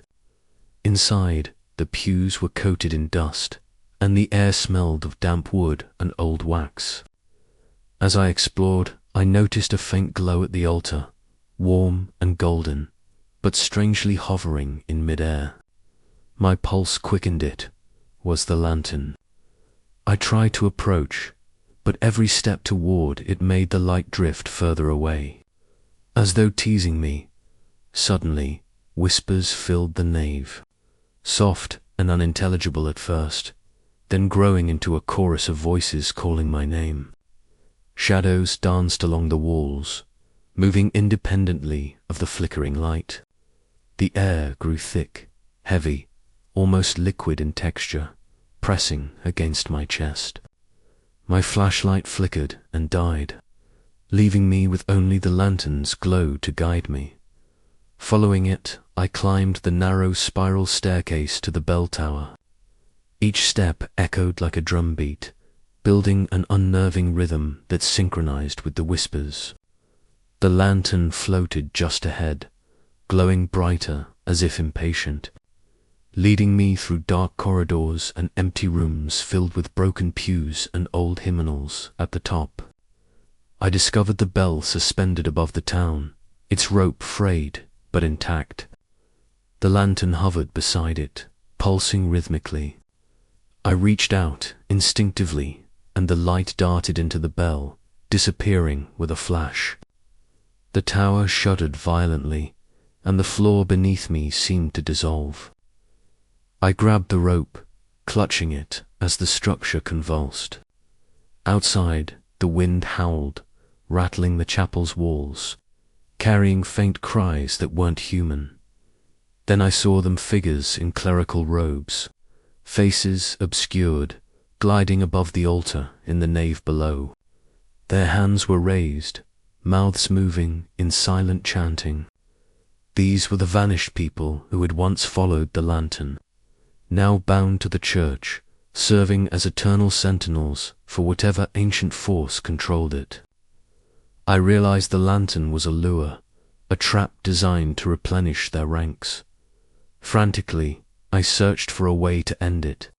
Inside, the pews were coated in dust, and the air smelled of damp wood and old wax. As I explored, I noticed a faint glow at the altar, warm and golden, but strangely hovering in mid-air. My pulse quickened. It was the lantern. I tried to approach, but every step toward it made the light drift further away. As though teasing me, suddenly whispers filled the nave, soft and unintelligible at first, then growing into a chorus of voices calling my name. Shadows danced along the walls, moving independently of the flickering light. The air grew thick, heavy, almost liquid in texture, pressing against my chest. My flashlight flickered and died, leaving me with only the lantern's glow to guide me. Following it, I climbed the narrow spiral staircase to the bell tower. Each step echoed like a drumbeat, building an unnerving rhythm that synchronized with the whispers. The lantern floated just ahead, glowing brighter as if impatient, leading me through dark corridors and empty rooms filled with broken pews and old hymnals at the top. I discovered the bell suspended above the town, its rope frayed but intact. The lantern hovered beside it, pulsing rhythmically. I reached out instinctively, and the light darted into the bell, disappearing with a flash. The tower shuddered violently, and the floor beneath me seemed to dissolve. I grabbed the rope, clutching it as the structure convulsed. Outside, the wind howled, rattling the chapel's walls, carrying faint cries that weren't human. Then I saw them, figures in clerical robes, faces obscured, gliding above the altar in the nave below. Their hands were raised, mouths moving in silent chanting. These were the vanished people who had once followed the lantern, now bound to the church, serving as eternal sentinels for whatever ancient force controlled it. I realized the lantern was a lure, a trap designed to replenish their ranks. Frantically, I searched for a way to end it.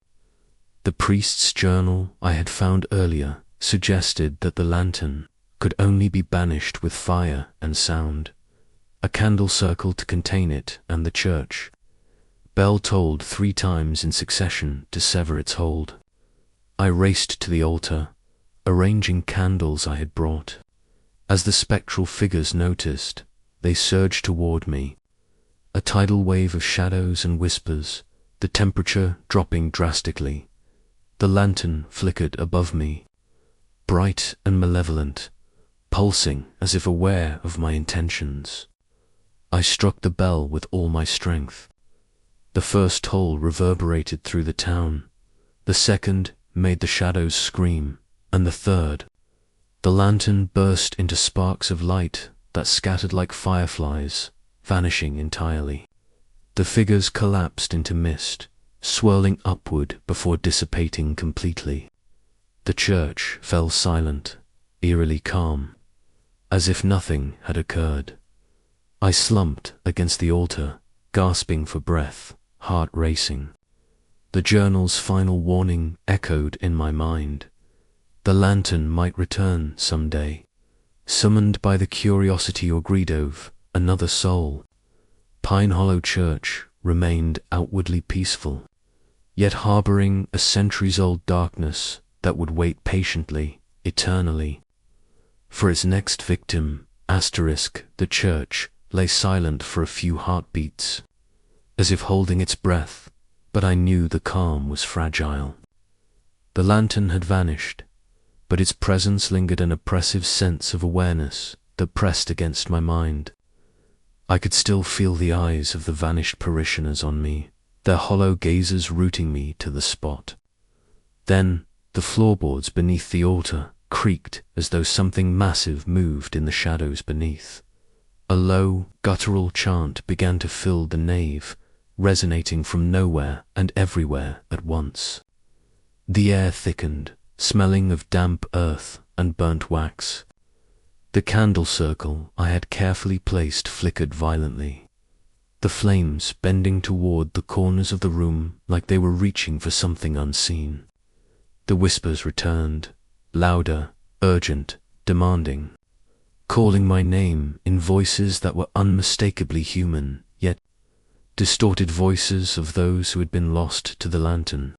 The priest's journal I had found earlier suggested that the lantern could only be banished with fire and sound, a candle circle to contain it and the church. Bell tolled 3 times in succession to sever its hold. I raced to the altar, arranging candles I had brought. As the spectral figures noticed, they surged toward me, a tidal wave of shadows and whispers, the temperature dropping drastically. The lantern flickered above me, bright and malevolent, pulsing as if aware of my intentions. I struck the bell with all my strength. The first toll reverberated through the town, the second made the shadows scream, and the third. The lantern burst into sparks of light that scattered like fireflies, vanishing entirely. The figures collapsed into mist, swirling upward before dissipating completely. The church fell silent, eerily calm, as if nothing had occurred. I slumped against the altar, gasping for breath, heart racing. The journal's final warning echoed in my mind. The lantern might return someday, summoned by the curiosity or greed of another soul. Pine Hollow Church remained outwardly peaceful, yet harboring a centuries-old darkness that would wait patiently, eternally. For its next victim, the church lay silent for a few heartbeats, as if holding its breath, but I knew the calm was fragile. The lantern had vanished, but its presence lingered, an oppressive sense of awareness that pressed against my mind. I could still feel the eyes of the vanished parishioners on me, their hollow gazes rooting me to the spot. Then the floorboards beneath the altar creaked as though something massive moved in the shadows beneath. A low, guttural chant began to fill the nave, resonating from nowhere and everywhere at once. The air thickened, smelling of damp earth and burnt wax. The candle circle I had carefully placed flickered violently, the flames bending toward the corners of the room like they were reaching for something unseen. The whispers returned, louder, urgent, demanding, calling my name in voices that were unmistakably human, yet distorted voices of those who had been lost to the lantern.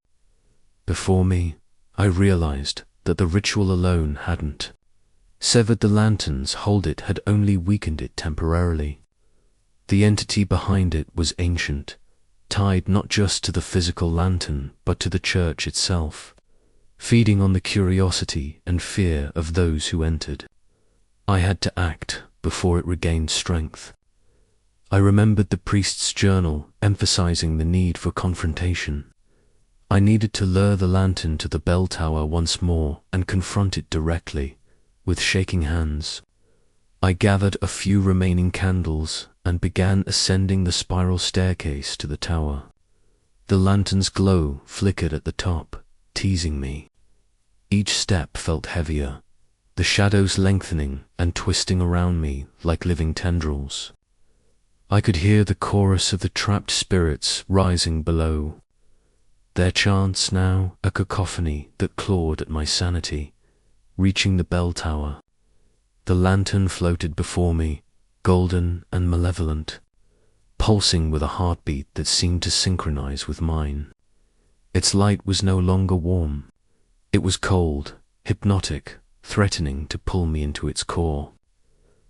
Before me, I realized that the ritual alone hadn't severed the lantern's hold, it had only weakened it temporarily. The entity behind it was ancient, tied not just to the physical lantern but to the church itself, feeding on the curiosity and fear of those who entered. I had to act before it regained strength. I remembered the priest's journal emphasizing the need for confrontation. I needed to lure the lantern to the bell tower once more and confront it directly, with shaking hands. I gathered a few remaining candles and began ascending the spiral staircase to the tower. The lantern's glow flickered at the top, teasing me. Each step felt heavier, the shadows lengthening and twisting around me like living tendrils. I could hear the chorus of the trapped spirits rising below, their chants now a cacophony that clawed at my sanity. Reaching the bell tower, the lantern floated before me, golden and malevolent, pulsing with a heartbeat that seemed to synchronize with mine. Its light was no longer warm. It was cold, hypnotic, threatening to pull me into its core.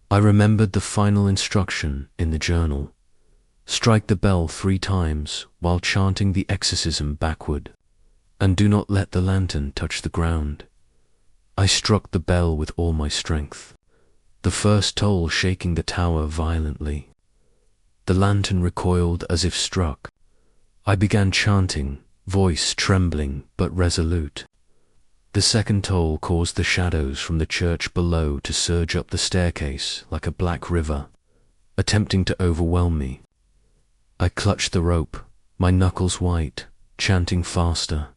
I remembered the final instruction in the journal: strike the bell 3 times while chanting the exorcism backward, and do not let the lantern touch the ground. I struck the bell with all my strength, the first toll shaking the tower violently. The lantern recoiled as if struck. I began chanting, voice trembling but resolute. The second toll caused the shadows from the church below to surge up the staircase like a black river, attempting to overwhelm me. I clutched the rope, my knuckles white, chanting faster.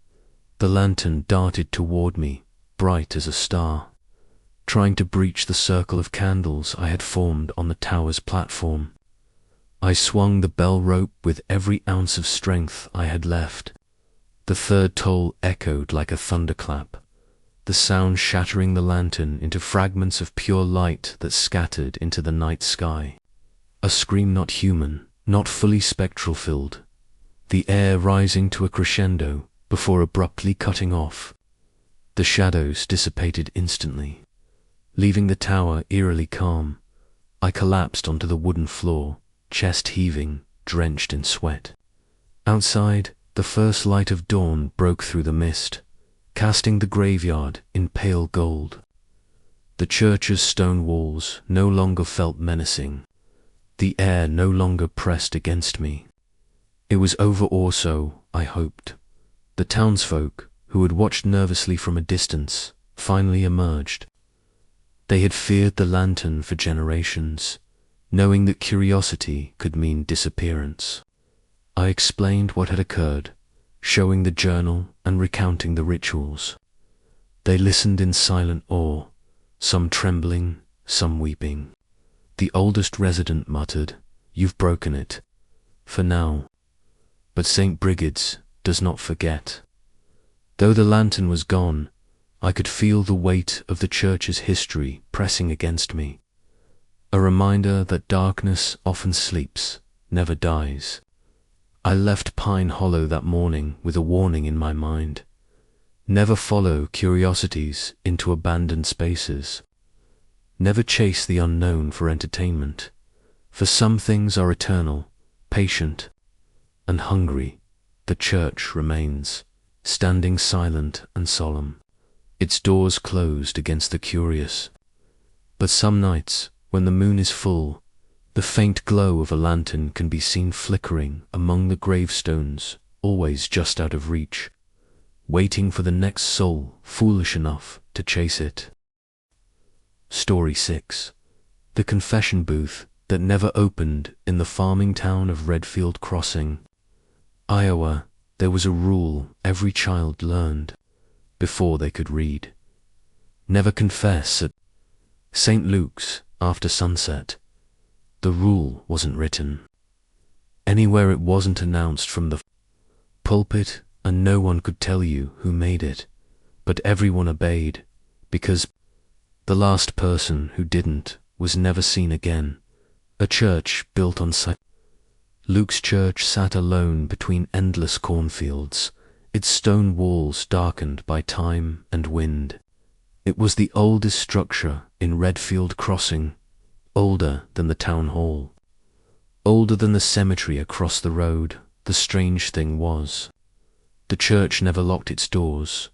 The lantern darted toward me, bright as a star, trying to breach the circle of candles I had formed on the tower's platform. I swung the bell rope with every ounce of strength I had left. The third toll echoed like a thunderclap, the sound shattering the lantern into fragments of pure light that scattered into the night sky. A scream not human, not fully spectral-filled, the air rising to a crescendo before abruptly cutting off. The shadows dissipated instantly, Leaving the tower eerily calm, I collapsed onto the wooden floor, chest heaving, drenched in sweat. Outside, the first light of dawn broke through the mist, casting the graveyard in pale gold. The church's stone walls no longer felt menacing. The air no longer pressed against me. It was over, or so I hoped. The townsfolk, who had watched nervously from a distance, finally emerged. They had feared the lantern for generations, knowing that curiosity could mean disappearance. I explained what had occurred, showing the journal and recounting the rituals. They listened in silent awe, some trembling, some weeping. The oldest resident muttered, "You've broken it. For now." But St. Brigid's does not forget. Though the lantern was gone, I could feel the weight of the church's history pressing against me. A reminder that darkness often sleeps, never dies. I left Pine Hollow that morning with a warning in my mind. Never follow curiosities into abandoned spaces. Never chase the unknown for entertainment, for some things are eternal, patient, and hungry. The church remains, standing silent and solemn, its doors closed against the curious. But some nights, when the moon is full, the faint glow of a lantern can be seen flickering among the gravestones, always just out of reach, waiting for the next soul foolish enough to chase it. Story 6. The confession booth that never opened. In the farming town of Redfield Crossing, Iowa, there was a rule every child learned before they could read. Never confess at St. Luke's after sunset. The rule wasn't written anywhere, it wasn't announced from the pulpit, and no one could tell you who made it, but everyone obeyed, because the last person who didn't was never seen again. A church built on St. Luke's church sat alone between endless cornfields, its stone walls darkened by time and wind. It was the oldest structure in Redfield Crossing, older than the town hall, older than the cemetery across the road. The strange thing was, the church never locked its doors,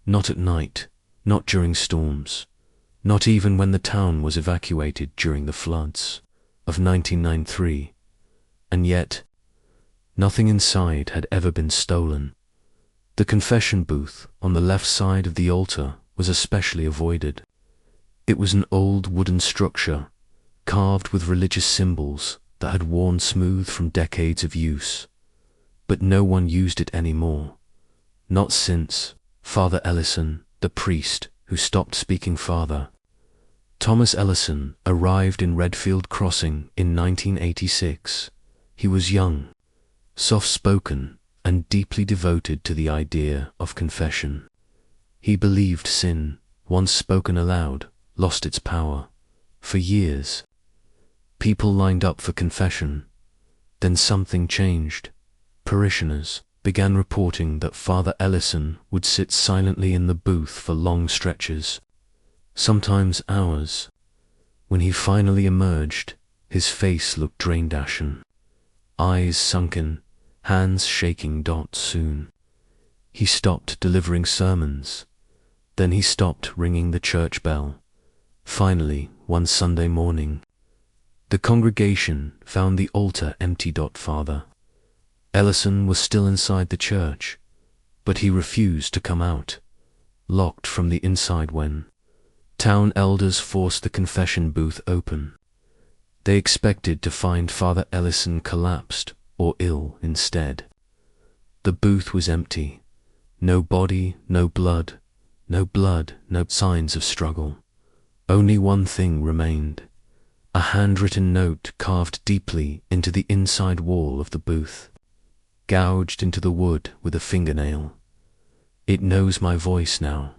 not at night, not during storms, not even when the town was evacuated during the floods of 1993. And yet, nothing inside had ever been stolen. The confession booth on the left side of the altar was especially avoided. It was an old wooden structure, carved with religious symbols that had worn smooth from decades of use. But no one used it anymore. Not since Father Ellison, the priest who stopped speaking Father Thomas Ellison, arrived in Redfield Crossing in 1986. He was young, soft-spoken, and deeply devoted to the idea of confession. He believed sin, once spoken aloud, lost its power. For years, people lined up for confession. Then something changed. Parishioners began reporting that Father Ellison would sit silently in the booth for long stretches, sometimes hours. When he finally emerged, his face looked drain-ashen, eyes sunken, hands shaking. Soon, he stopped delivering sermons. Then he stopped ringing the church bell. Finally, one Sunday morning, the congregation found the altar empty. Father Ellison was still inside the church, but he refused to come out, locked from the inside. When town elders forced the confession booth open, they expected to find Father Ellison collapsed or ill instead. The booth was empty. No body, no blood, no signs of struggle. Only one thing remained, a handwritten note carved deeply into the inside wall of the booth, gouged into the wood with a fingernail. It knows my voice now.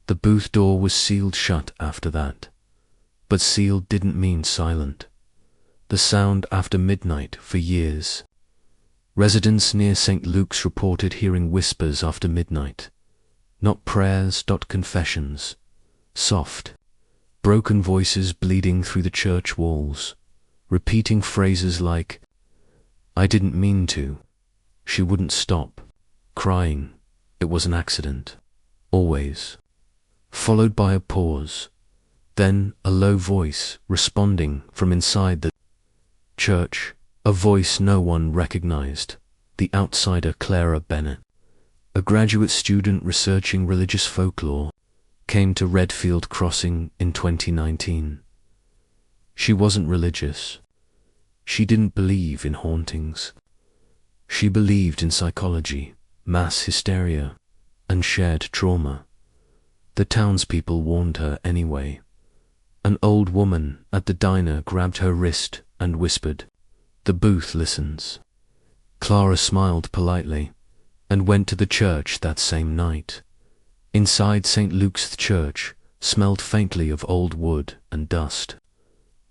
The booth door was sealed shut after that. But sealed didn't mean silent. The sound after midnight for years. Residents near St. Luke's reported hearing whispers after midnight. Not prayers, confessions. Soft, broken voices bleeding through the church walls, repeating phrases like, "I didn't mean to." She wouldn't stop, crying, "It was an accident." Always. Followed by a pause, then a low voice responding from inside the church, a voice no one recognized, the outsider Clara Bennett, a graduate student researching religious folklore, came to Redfield Crossing in 2019. She wasn't religious. She didn't believe in hauntings. She believed in psychology, mass hysteria, and shared trauma. The townspeople warned her anyway. An old woman at the diner grabbed her wrist and whispered, "The booth listens." Clara smiled politely and went to the church that same night. Inside St. Luke's Church smelled faintly of old wood and dust.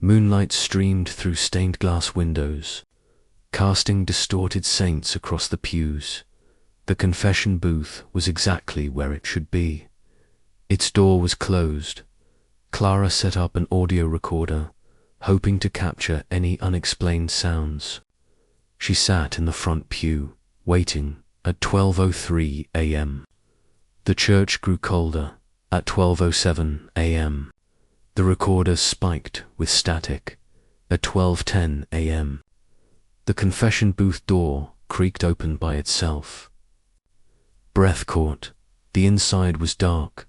Moonlight streamed through stained glass windows, casting distorted saints across the pews. The confession booth was exactly where it should be. Its door was closed. Clara set up an audio recorder, hoping to capture any unexplained sounds. She sat in the front pew, waiting at 12:03 a.m. The church grew colder. At 12:07 a.m., the recorder spiked with static. At 12:10 a.m., the confession booth door creaked open by itself. Breath caught. The inside was dark.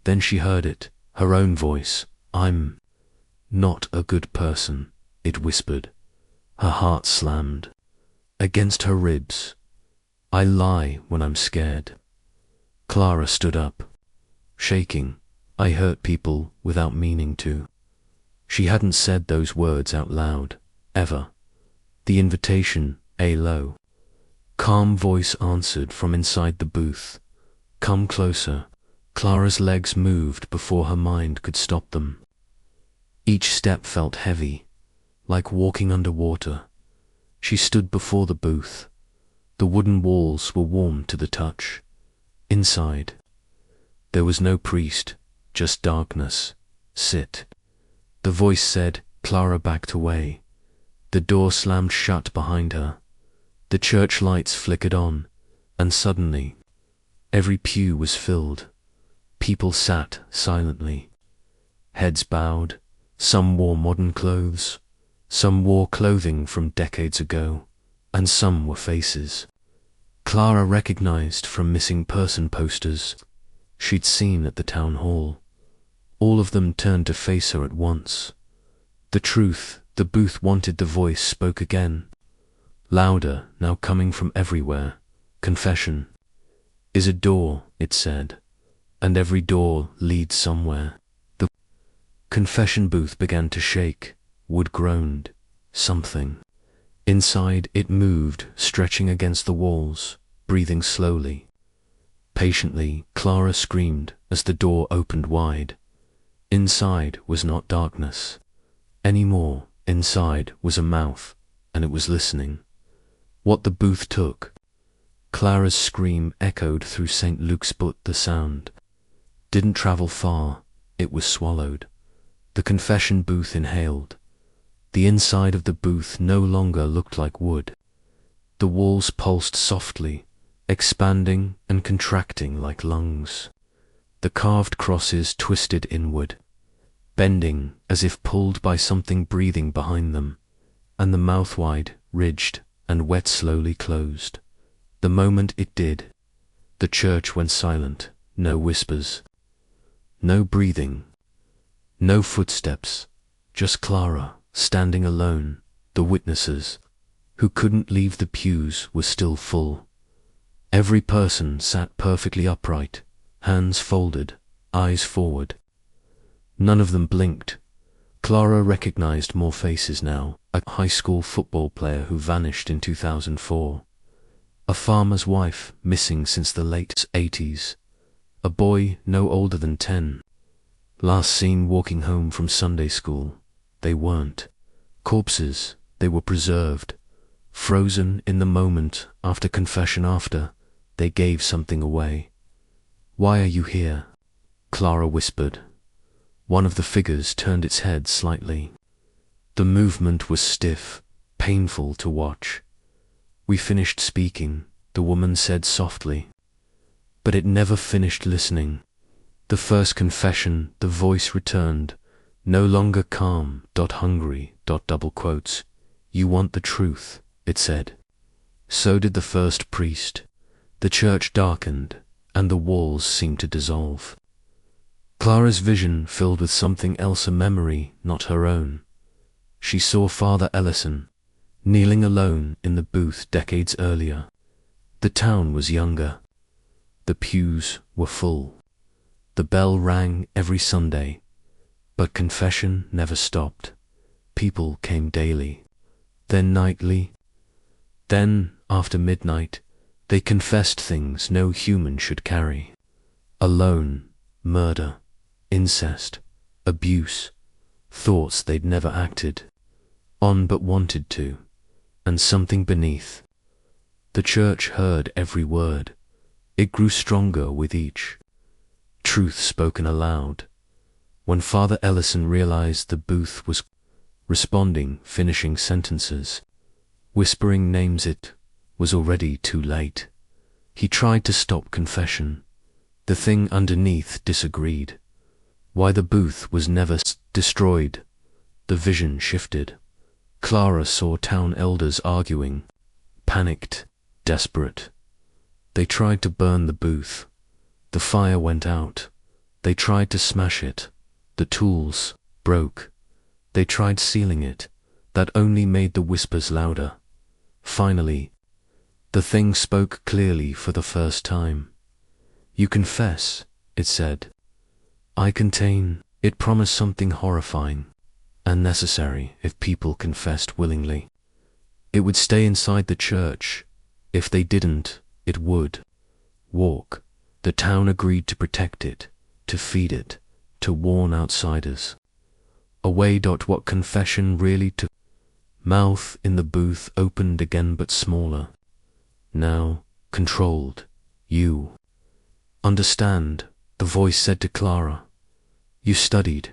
Then she heard it, her own voice. "I'm not a good person," it whispered. Her heart slammed against her ribs. "I lie when I'm scared." Clara stood up, shaking. "I hurt people without meaning to." She hadn't said those words out loud, ever. The invitation, a low, calm voice answered from inside the booth. "Come closer." Clara's legs moved before her mind could stop them. Each step felt heavy, like walking underwater. She stood before the booth. The wooden walls were warm to the touch. Inside, there was no priest, just darkness. "Sit." The voice said. Clara backed away. The door slammed shut behind her. The church lights flickered on, and suddenly, every pew was filled. People sat silently, heads bowed. Some wore modern clothes, some wore clothing from decades ago, and some were faces Clara recognized from missing person posters she'd seen at the town hall. All of them turned to face her at once. The truth the booth wanted, the voice spoke again, louder, now coming from everywhere. "Confession is a door," it said, "and every door leads somewhere." The confession booth began to shake. Wood groaned. Something inside it moved, stretching against the walls, breathing slowly. Patiently, Clara screamed as the door opened wide. Inside was not darkness anymore. Inside was a mouth, and it was listening. What the booth took. Clara's scream echoed through St. Luke's, but the sound didn't travel far. It was swallowed. The confession booth inhaled. The inside of the booth no longer looked like wood. The walls pulsed softly, expanding and contracting like lungs. The carved crosses twisted inward, bending as if pulled by something breathing behind them, and the mouth, wide, ridged, and wet, slowly closed. The moment it did, the church went silent. No whispers, no breathing, no footsteps, just Clara, standing alone. The witnesses, who couldn't leave the pews, were still full. Every person sat perfectly upright, hands folded, eyes forward. None of them blinked. Clara recognized more faces now. A high school football player who vanished in 2004. A farmer's wife missing since the late 80s. A boy no older than 10. Last seen walking home from Sunday school. They weren't corpses, they were preserved, frozen in the moment after confession. After they gave something away. "Why are you here?" Clara whispered. One of the figures turned its head slightly. The movement was stiff, painful to watch. "We finished speaking," the woman said softly. But it never finished listening. The first confession, the voice returned, no longer calm, hungry, double quotes. "You want the truth," it said. So did the first priest. The church darkened, and the walls seemed to dissolve. Clara's vision filled with something else, a memory not her own. She saw Father Ellison, kneeling alone in the booth decades earlier. The town was younger. The pews were full. The bell rang every Sunday, but confession never stopped. People came daily, then nightly. Then, after midnight, they confessed things no human should carry. Alone, murder, incest, abuse, thoughts they'd never acted on but wanted to, and something beneath. The church heard every word. It grew stronger with each. Truth spoken aloud. When Father Ellison realized the booth was responding, finishing sentences, whispering names, it was already too late. He tried to stop confession. The thing underneath disagreed. Why the booth was never destroyed. The vision shifted. Clara saw town elders arguing, panicked, desperate. They tried to burn the booth. The fire went out. They tried to smash it. The tools broke. They tried sealing it. That only made the whispers louder. Finally, the thing spoke clearly for the first time. "You confess," it said. "I contain." It promised something horrifying and necessary if people confessed willingly. It would stay inside the church. If they didn't, it would walk. The town agreed to protect it, to feed it, to warn outsiders. Away. What confession really took? Mouth in the booth opened again, but smaller. Now controlled. "You understand," the voice said to Clara. "You studied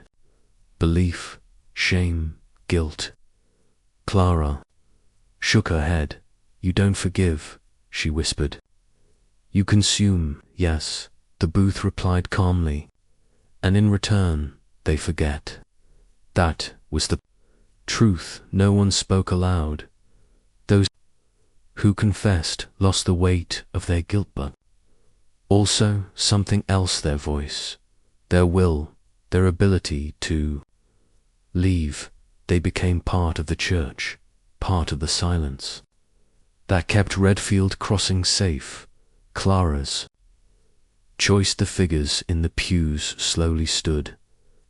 belief, shame, guilt." Clara shook her head. "You don't forgive," she whispered. "You consume, yes," the booth replied calmly. "And in return, they forget." That was the truth no one spoke aloud. Those who confessed lost the weight of their guilt, but also something else: their voice, their will, their ability to leave. They became part of the church, part of the silence that kept Redfield Crossing safe. Clara's choice. The figures in the pews slowly stood.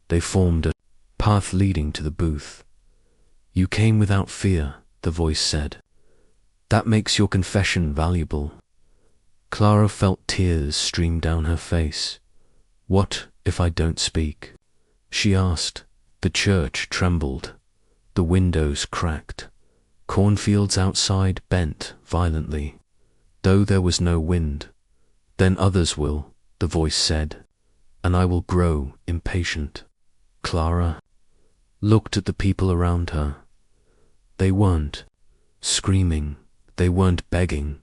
They formed a path leading to the booth. "You came without fear," the voice said. "That makes your confession valuable." Clara felt tears stream down her face. "What if I don't speak?" she asked. The church trembled. The windows cracked. Cornfields outside bent violently, though there was no wind. "Then others will," the voice said, "and I will grow impatient." Clara looked at the people around her. They weren't screaming. They weren't begging.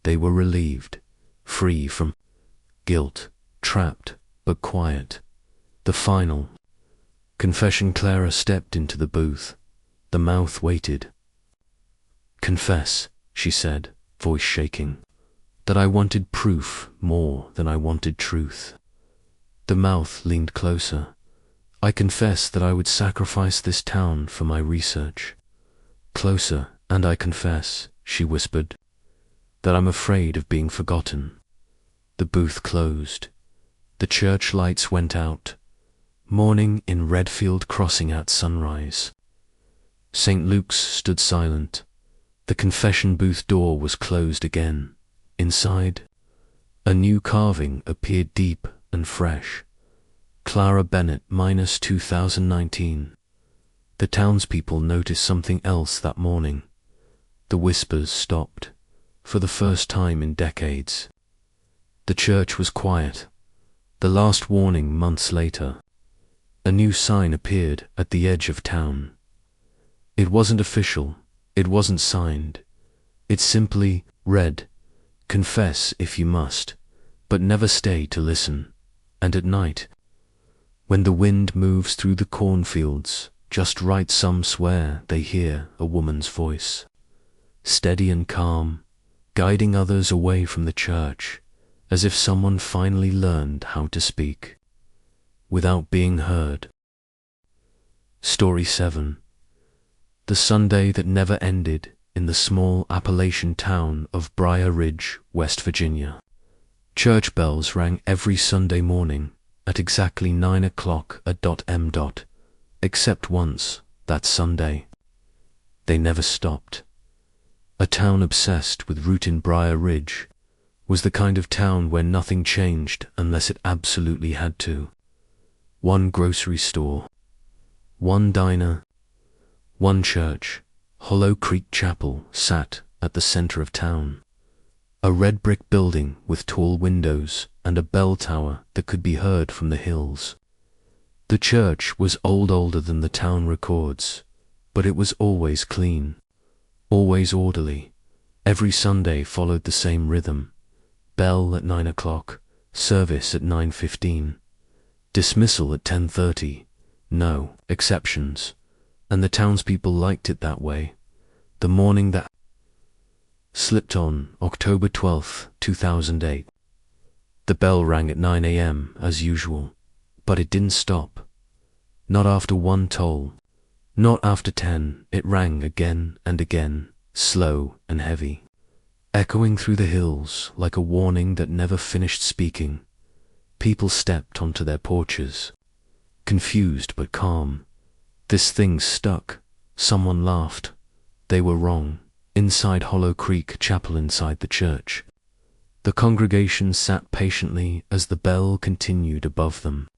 They were relieved, free from guilt, trapped but quiet. The final confession. Clara stepped into the booth. The mouth waited. "Confess," she said, voice shaking, "that I wanted proof more than I wanted truth." The mouth leaned closer. "I confess that I would sacrifice this town for my research." Closer. "And I confess," she whispered, "that I'm afraid of being forgotten." The booth closed. The church lights went out. Morning in Redfield Crossing at sunrise. St. Luke's stood silent. The confession booth door was closed again. Inside, a new carving appeared, deep and fresh. Clara Bennett, -2019. The townspeople noticed something else that morning. The whispers stopped, for the first time in decades. The church was quiet. The last warning months later. A new sign appeared at the edge of town. It wasn't official, it wasn't signed. It simply read, "Confess if you must, but never stay to listen." And at night, when the wind moves through the cornfields, just right, some swear they hear a woman's voice, steady and calm, guiding others away from the church, as if someone finally learned how to speak without being heard. Story 7. The Sunday that never ended in the small Appalachian town of Briar Ridge, West Virginia. Church bells rang every Sunday morning at exactly 9 o'clock a.m. Except once, that Sunday. They never stopped. A town obsessed with root in Briar Ridge was the kind of town where nothing changed unless it absolutely had to. One grocery store, one diner, one church, Hollow Creek Chapel, sat at the center of town. A red brick building with tall windows and a bell tower that could be heard from the hills. The church was older than the town records, but it was always clean, always orderly. Every Sunday followed the same rhythm. Bell at 9 o'clock, service at 9:15, dismissal at 10:30, no exceptions, and the townspeople liked it that way. The morning that slipped on October 12, 2008. The bell rang at 9 a.m. as usual, but it didn't stop. Not after one toll, not after 10, it rang again and again, slow and heavy, echoing through the hills like a warning that never finished speaking. People stepped onto their porches, confused but calm. This thing stuck. Someone laughed. They were wrong. Inside Hollow Creek Chapel, inside the church, the congregation sat patiently as the bell continued above them.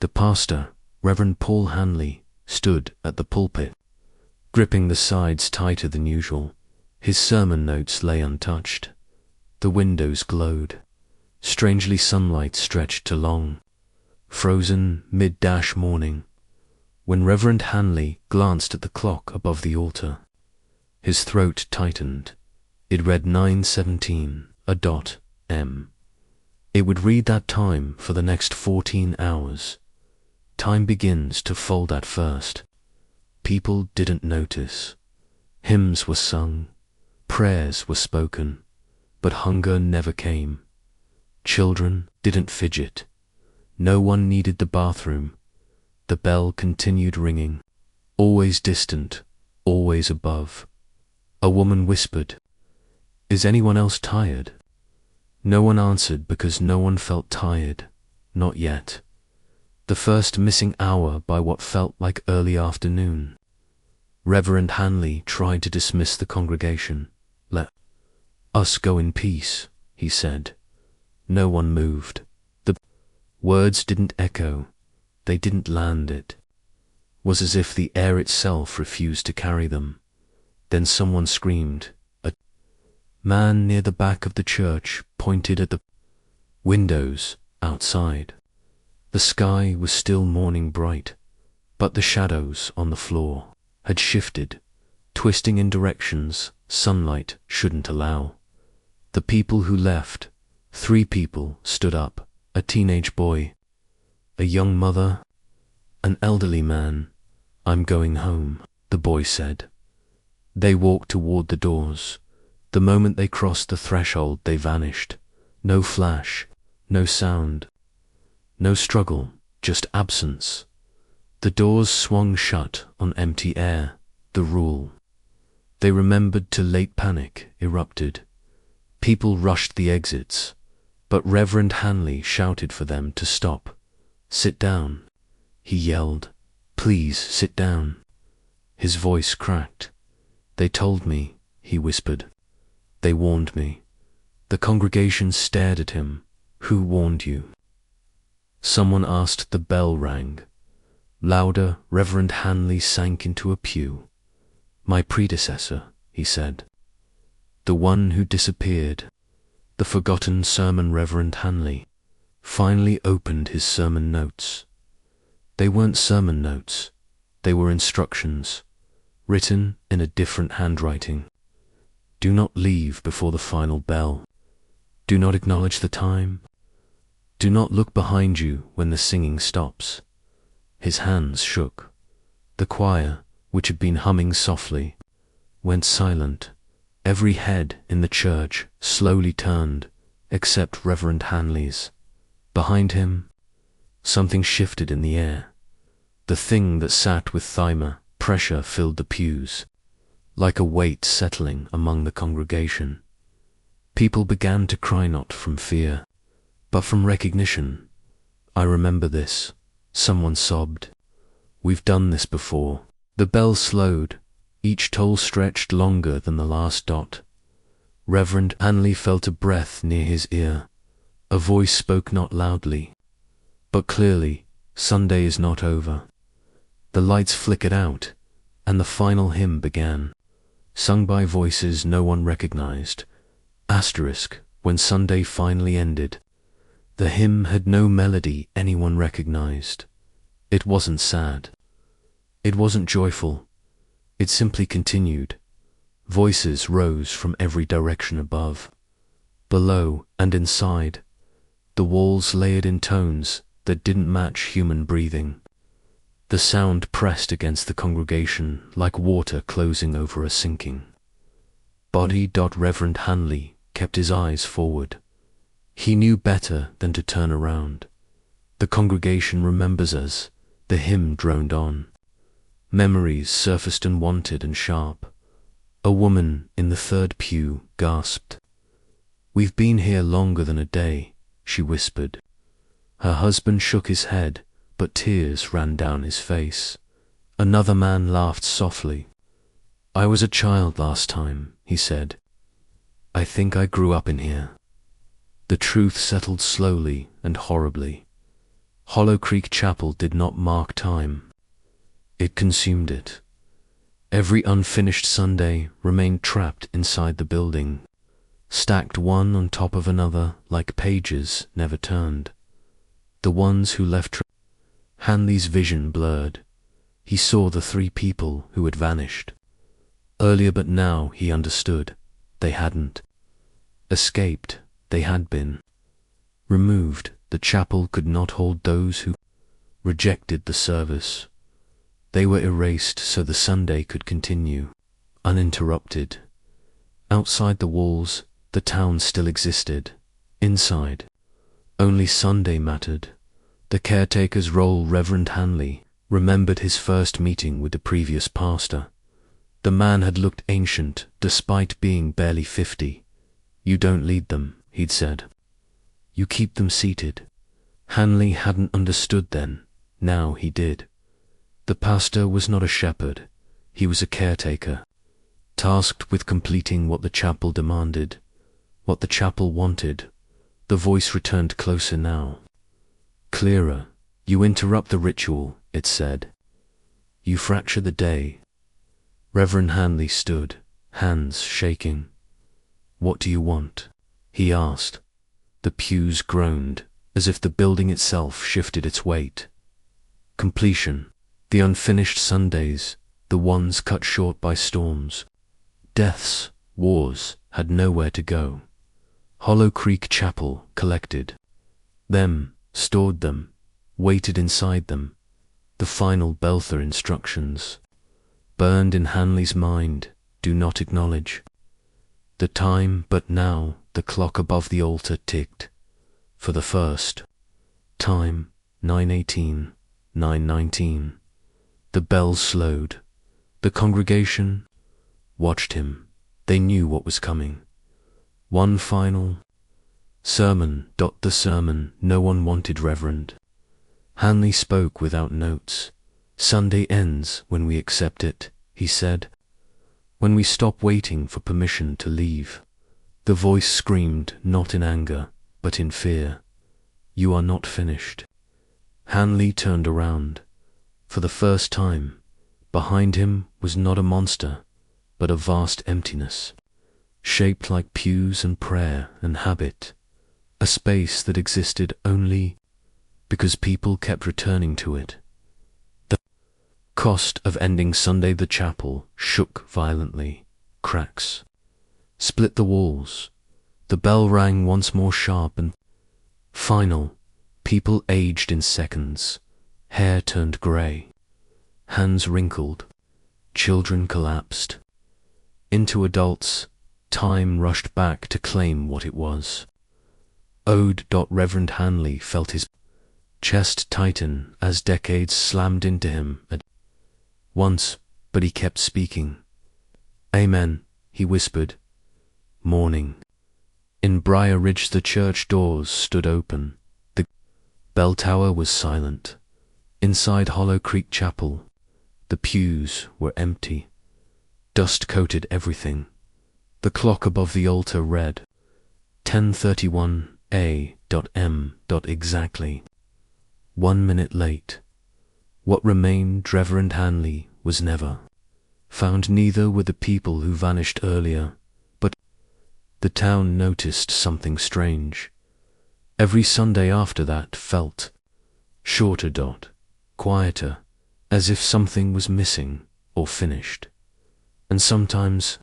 The pastor, Reverend Paul Hanley, stood at the pulpit, gripping the sides tighter than usual. His sermon notes lay untouched. The windows glowed. Strangely, sunlight stretched to long, frozen mid-morning. When Reverend Hanley glanced at the clock above the altar, his throat tightened. It read 9:17 a.m. It would read that time for the next 14 hours. Time begins to fold at first. People didn't notice. Hymns were sung, prayers were spoken, but hunger never came. Children didn't fidget. No one needed the bathroom. The bell continued ringing, always distant, always above. A woman whispered, "Is anyone else tired?" No one answered because no one felt tired, not yet. The first missing hour by what felt like early afternoon. Reverend Hanley tried to dismiss the congregation. "Let us go in peace," he said. No one moved. The words didn't echo. They didn't land. It was as if the air itself refused to carry them. Then someone screamed. A man near the back of the church pointed at the windows outside. The sky was still morning bright, but the shadows on the floor had shifted, twisting in directions sunlight shouldn't allow. The people who left, 3 people, stood up: a teenage boy, a young mother, an elderly man. "I'm going home," the boy said. They walked toward the doors. The moment they crossed the threshold, they vanished. No flash, no sound, no struggle, just absence. The doors swung shut on empty air, the rule. They remembered till late panic erupted. People rushed the exits, but Reverend Hanley shouted for them to stop. "Sit down," he yelled. "Please sit down." His voice cracked. "They told me," he whispered. "They warned me." The congregation stared at him. "Who warned you?" Someone asked. The bell rang. Louder, Reverend Hanley sank into a pew. "My predecessor," he said. The one who disappeared, the forgotten sermon. Reverend Hanley finally opened his sermon notes. They weren't sermon notes. They were instructions, written in a different handwriting. Do not leave before the final bell. Do not acknowledge the time. Do not look behind you when the singing stops. His hands shook. The choir, which had been humming softly, went silent. Every head in the church slowly turned, except Reverend Hanley's. Behind him, something shifted in the air. The thing that sat with Thyma, pressure filled the pews, like a weight settling among the congregation. People began to cry not from fear, but from recognition. I remember this, someone sobbed. We've done this before. The bell slowed. Each toll stretched longer than the last dot. Reverend Hanley felt a breath near his ear. A voice spoke not loudly, but clearly. Sunday is not over. The lights flickered out, and the final hymn began, sung by voices no one recognized. Asterisk, when Sunday finally ended, the hymn had no melody anyone recognized. It wasn't sad. It wasn't joyful. It simply continued. Voices rose from every direction above, below, and inside. The walls layered in tones that didn't match human breathing. The sound pressed against the congregation like water closing over a sinking body. Reverend Hanley kept his eyes forward. He knew better than to turn around. The congregation remembers us. The hymn droned on. Memories surfaced unwanted and sharp. A woman in the third pew gasped. We've been here longer than a day, she whispered. Her husband shook his head, but tears ran down his face. Another man laughed softly. I was a child last time, he said. I think I grew up in here. The truth settled slowly and horribly. Hollow Creek Chapel did not mark time. It consumed it. Every unfinished Sunday remained trapped inside the building, stacked one on top of another like pages never turned. The ones who left. Hanley's vision blurred. He saw the three people who had vanished earlier, but now he understood. They hadn't escaped. They had been removed. The chapel could not hold those who rejected the service. They were erased so the Sunday could continue, uninterrupted. Outside the walls, the town still existed. Inside, only Sunday mattered. The caretaker's role. Reverend Hanley remembered his first meeting with the previous pastor. The man had looked ancient, despite being barely 50. You don't lead them, he'd said. You keep them seated. Hanley hadn't understood then. Now he did. The pastor was not a shepherd. He was a caretaker, tasked with completing what the chapel demanded, what the chapel wanted. The voice returned closer now. Clearer. You interrupt the ritual, it said. You fracture the day. Reverend Hanley stood, hands shaking. What do you want? He asked. The pews groaned, as if the building itself shifted its weight. Completion. The unfinished Sundays, the ones cut short by storms. Deaths, wars, had nowhere to go. Hollow Creek Chapel collected them, stored them, waited inside them. The final Belther instructions, burned in Hanley's mind, do not acknowledge the time, but now the clock above the altar ticked. For the first time, 9:18, 9:19. The bells slowed. The congregation watched him. They knew what was coming. One final sermon. The sermon no one wanted. Reverend Hanley spoke without notes. Sunday ends when we accept it, he said. When we stop waiting for permission to leave. The voice screamed, not in anger, but in fear. You are not finished. Hanley turned around. For the first time, behind him was not a monster, but a vast emptiness, shaped like pews and prayer and habit, a space that existed only because people kept returning to it. cost of ending Sunday. The chapel shook violently. Cracks split the walls. The bell rang once more, sharp and final. People aged in seconds. Hair turned grey. Hands wrinkled. Children collapsed. Into adults, time rushed back to claim what it was. Ode. Reverend Hanley felt his chest tighten as decades slammed into him at once, but he kept speaking. Amen, he whispered. Morning. In Briar Ridge the church doors stood open. The bell tower was silent. Inside Hollow Creek Chapel, the pews were empty. Dust coated everything. The clock above the altar read 10:31 a.m. exactly. 1 minute late. What remained Reverend Hanley was never found. Neither were the people who vanished earlier, but the town noticed something strange. Every Sunday after that felt shorter. Quieter, as if something was missing or finished. And sometimes,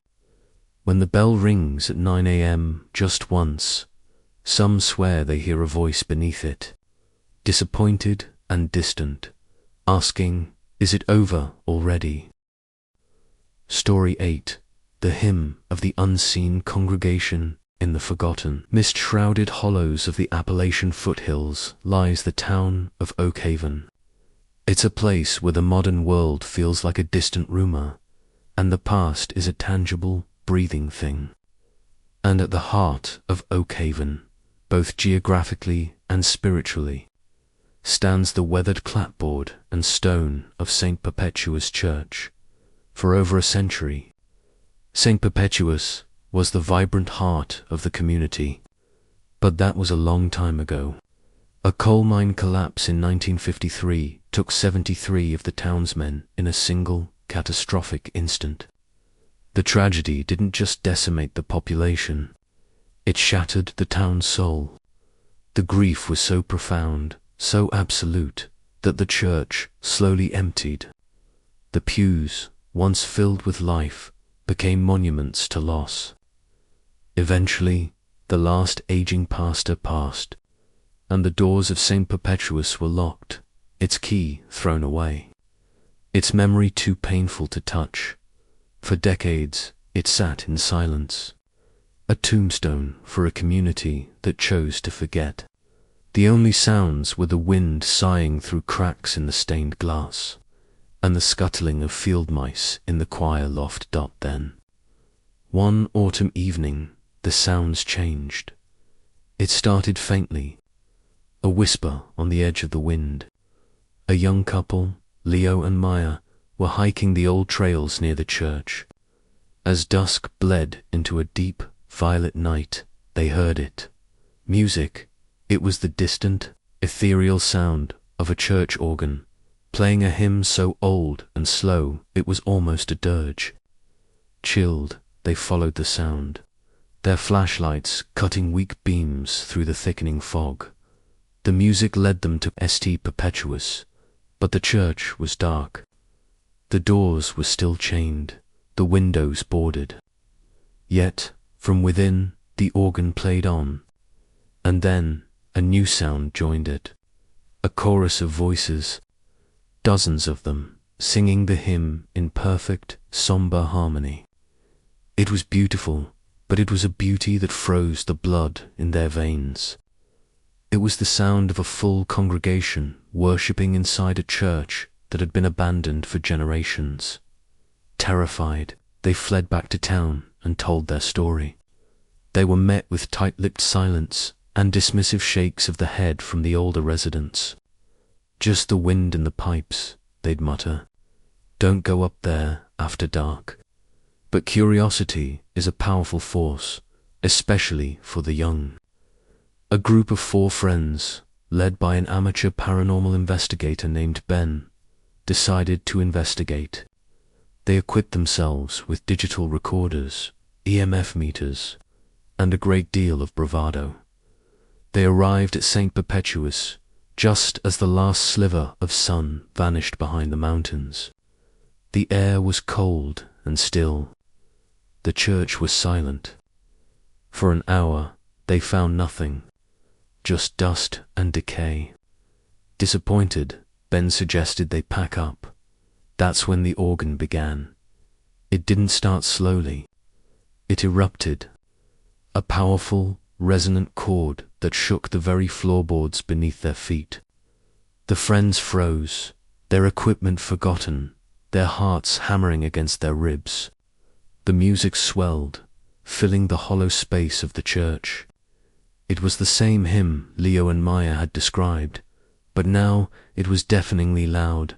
when the bell rings at 9 a.m. just once, some swear they hear a voice beneath it, disappointed and distant, asking, is it over already? Story 8. The Hymn of the Unseen Congregation. In the forgotten, mist-shrouded hollows of the Appalachian foothills lies the town of Oak Haven. It's a place where the modern world feels like a distant rumor, and the past is a tangible, breathing thing. And at the heart of Oak Haven, both geographically and spiritually, stands the weathered clapboard and stone of St. Perpetua's Church. For over a century, St. Perpetua's was the vibrant heart of the community. But that was a long time ago. A coal mine collapse in 1953 took 73 of the townsmen in a single, catastrophic instant. The tragedy didn't just decimate the population, it shattered the town's soul. The grief was so profound, so absolute, that the church slowly emptied. The pews, once filled with life, became monuments to loss. Eventually, the last aging pastor passed, and the doors of St. Perpetua's were locked, its key thrown away, its memory too painful to touch. For decades, it sat in silence, a tombstone for a community that chose to forget. The only sounds were the wind sighing through cracks in the stained glass, and the scuttling of field mice in the choir loft. Then, one autumn evening, the sounds changed. It started faintly, a whisper on the edge of the wind. A young couple, Leo and Maya, were hiking the old trails near the church. As dusk bled into a deep, violet night, they heard it. Music. It was the distant, ethereal sound of a church organ, playing a hymn so old and slow it was almost a dirge. Chilled, they followed the sound, their flashlights cutting weak beams through the thickening fog. The music led them to St. Perpetua's, but the church was dark. The doors were still chained, the windows boarded. Yet, from within, the organ played on, and then a new sound joined it, a chorus of voices, dozens of them, singing the hymn in perfect, somber harmony. It was beautiful, but it was a beauty that froze the blood in their veins. It was the sound of a full congregation worshipping inside a church that had been abandoned for generations. Terrified, they fled back to town and told their story. They were met with tight-lipped silence and dismissive shakes of the head from the older residents. Just the wind in the pipes, they'd mutter. Don't go up there after dark. But curiosity is a powerful force, especially for the young. A group of 4 friends, led by an amateur paranormal investigator named Ben, decided to investigate. They equipped themselves with digital recorders, EMF meters, and a great deal of bravado. They arrived at St. Perpetua's just as the last sliver of sun vanished behind the mountains. The air was cold and still. The church was silent. For an hour, they found nothing, just dust and decay. Disappointed, Ben suggested they pack up. That's when the organ began. It didn't start slowly. It erupted. A powerful, resonant chord that shook the very floorboards beneath their feet. The friends froze, their equipment forgotten, their hearts hammering against their ribs. The music swelled, filling the hollow space of the church. It was the same hymn Leo and Maya had described, but now it was deafeningly loud,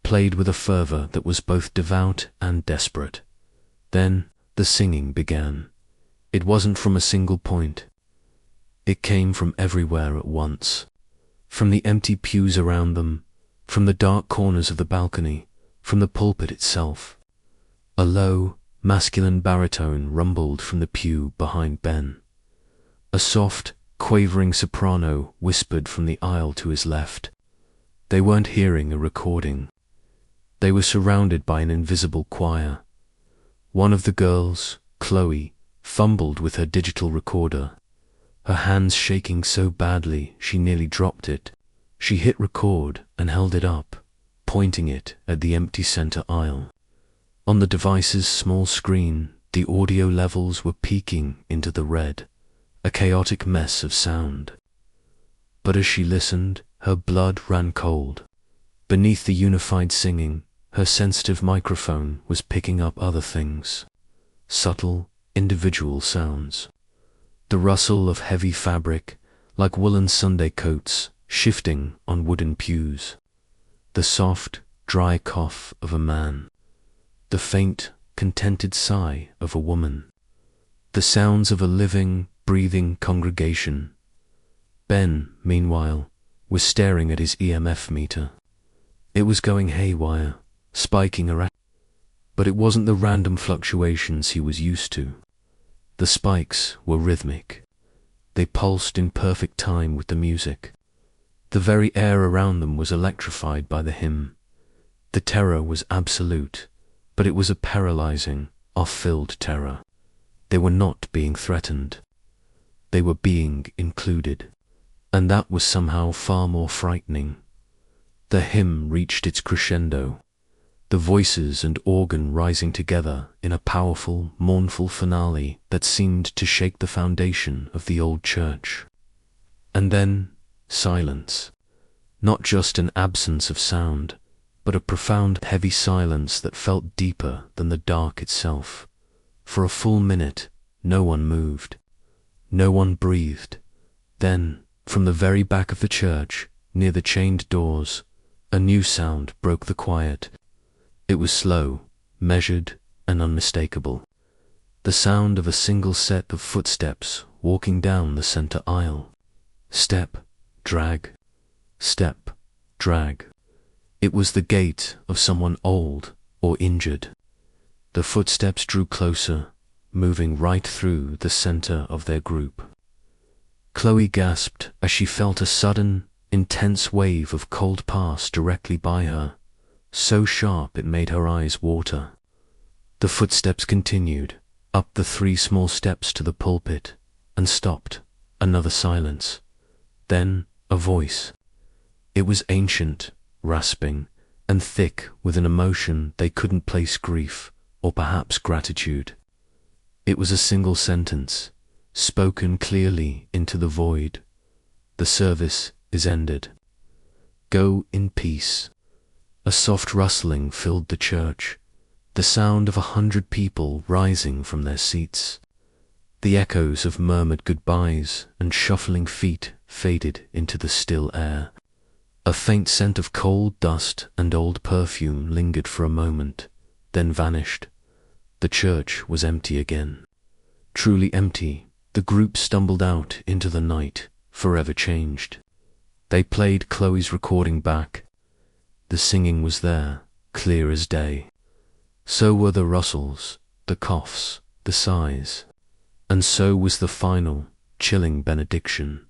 played with a fervor that was both devout and desperate. Then the singing began. It wasn't from a single point. It came from everywhere at once. From the empty pews around them, from the dark corners of the balcony, from the pulpit itself. A low, masculine baritone rumbled from the pew behind Ben. A soft, quavering soprano whispered from the aisle to his left. They weren't hearing a recording. They were surrounded by an invisible choir. One of the girls, Chloe, fumbled with her digital recorder, her hands shaking so badly she nearly dropped it. She hit record and held it up, pointing it at the empty center aisle. On the device's small screen, the audio levels were peaking into the red, a chaotic mess of sound. But as she listened, her blood ran cold. Beneath the unified singing, her sensitive microphone was picking up other things. Subtle, individual sounds. The rustle of heavy fabric, like woolen Sunday coats, shifting on wooden pews. The soft, dry cough of a man. The faint, contented sigh of a woman. The sounds of a living, breathing congregation. Ben, meanwhile, was staring at his EMF meter. It was going haywire, spiking around. But it wasn't the random fluctuations he was used to. The spikes were rhythmic. They pulsed in perfect time with the music. The very air around them was electrified by the hymn. The terror was absolute, but it was a paralyzing, off-filled terror. They were not being threatened. They were being included. And that was somehow far more frightening. The hymn reached its crescendo, the voices and organ rising together in a powerful, mournful finale that seemed to shake the foundation of the old church. And then, silence. Not just an absence of sound, but a profound, heavy silence that felt deeper than the dark itself. For a full minute, no one moved. No one breathed. Then, from the very back of the church, near the chained doors, a new sound broke the quiet. It was slow, measured, and unmistakable. The sound of a single set of footsteps walking down the center aisle. Step, drag, step, drag. It was the gait of someone old or injured. The footsteps drew closer, moving right through the center of their group. Chloe gasped as she felt a sudden, intense wave of cold pass directly by her, so sharp it made her eyes water. The footsteps continued, up the 3 small steps to the pulpit, and stopped. Another silence. Then a voice. It was ancient, rasping, and thick with an emotion they couldn't place grief, or perhaps gratitude. It was a single sentence, spoken clearly into the void. The service is ended. Go in peace. A soft rustling filled the church, the sound of 100 people rising from their seats. The echoes of murmured goodbyes and shuffling feet faded into the still air. A faint scent of cold dust and old perfume lingered for a moment, then vanished. The church was empty again. Truly empty, the group stumbled out into the night, forever changed. They played Chloe's recording back. The singing was there, clear as day. So were the rustles, the coughs, the sighs. And so was the final, chilling benediction.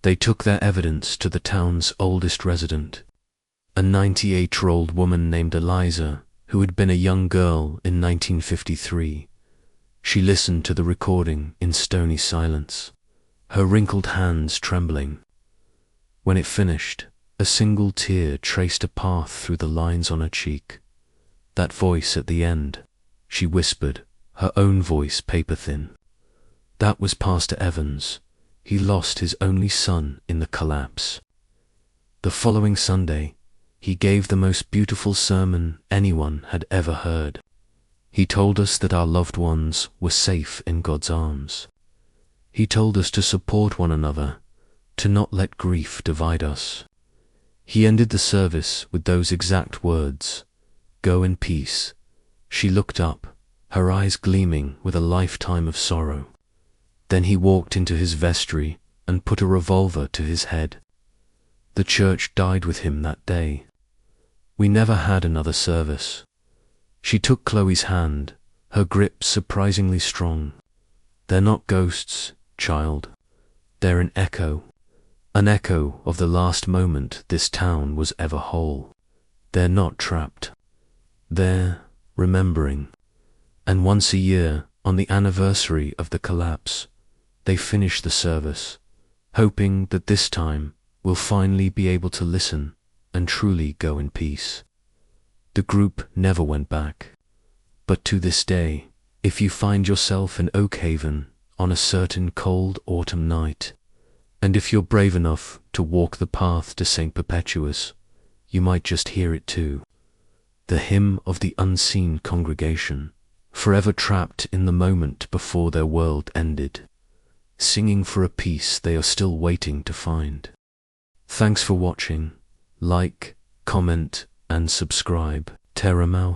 They took their evidence to the town's oldest resident, a 98-year-old woman named Eliza, who had been a young girl in 1953. She listened to the recording in stony silence, her wrinkled hands trembling. When it finished, a single tear traced a path through the lines on her cheek. That voice at the end, she whispered, her own voice paper-thin. That was Pastor Evans. He lost his only son in the collapse. The following Sunday, he gave the most beautiful sermon anyone had ever heard. He told us that our loved ones were safe in God's arms. He told us to support one another, to not let grief divide us. He ended the service with those exact words, "Go in peace." She looked up, her eyes gleaming with a lifetime of sorrow. Then he walked into his vestry and put a revolver to his head. The church died with him that day. We never had another service. She took Chloe's hand, her grip surprisingly strong. "They're not ghosts, child. They're an echo of the last moment this town was ever whole. They're not trapped. They're remembering." And once a year, on the anniversary of the collapse, they finish the service, hoping that this time we'll finally be able to listen and truly go in peace. The group never went back. But to this day, if you find yourself in Oakhaven on a certain cold autumn night, and if you're brave enough to walk the path to St. Perpetuus, you might just hear it too. The hymn of the unseen congregation, forever trapped in the moment before their world ended, singing for a peace they are still waiting to find. Thanks for watching. Like, comment, and subscribe. Terramouth.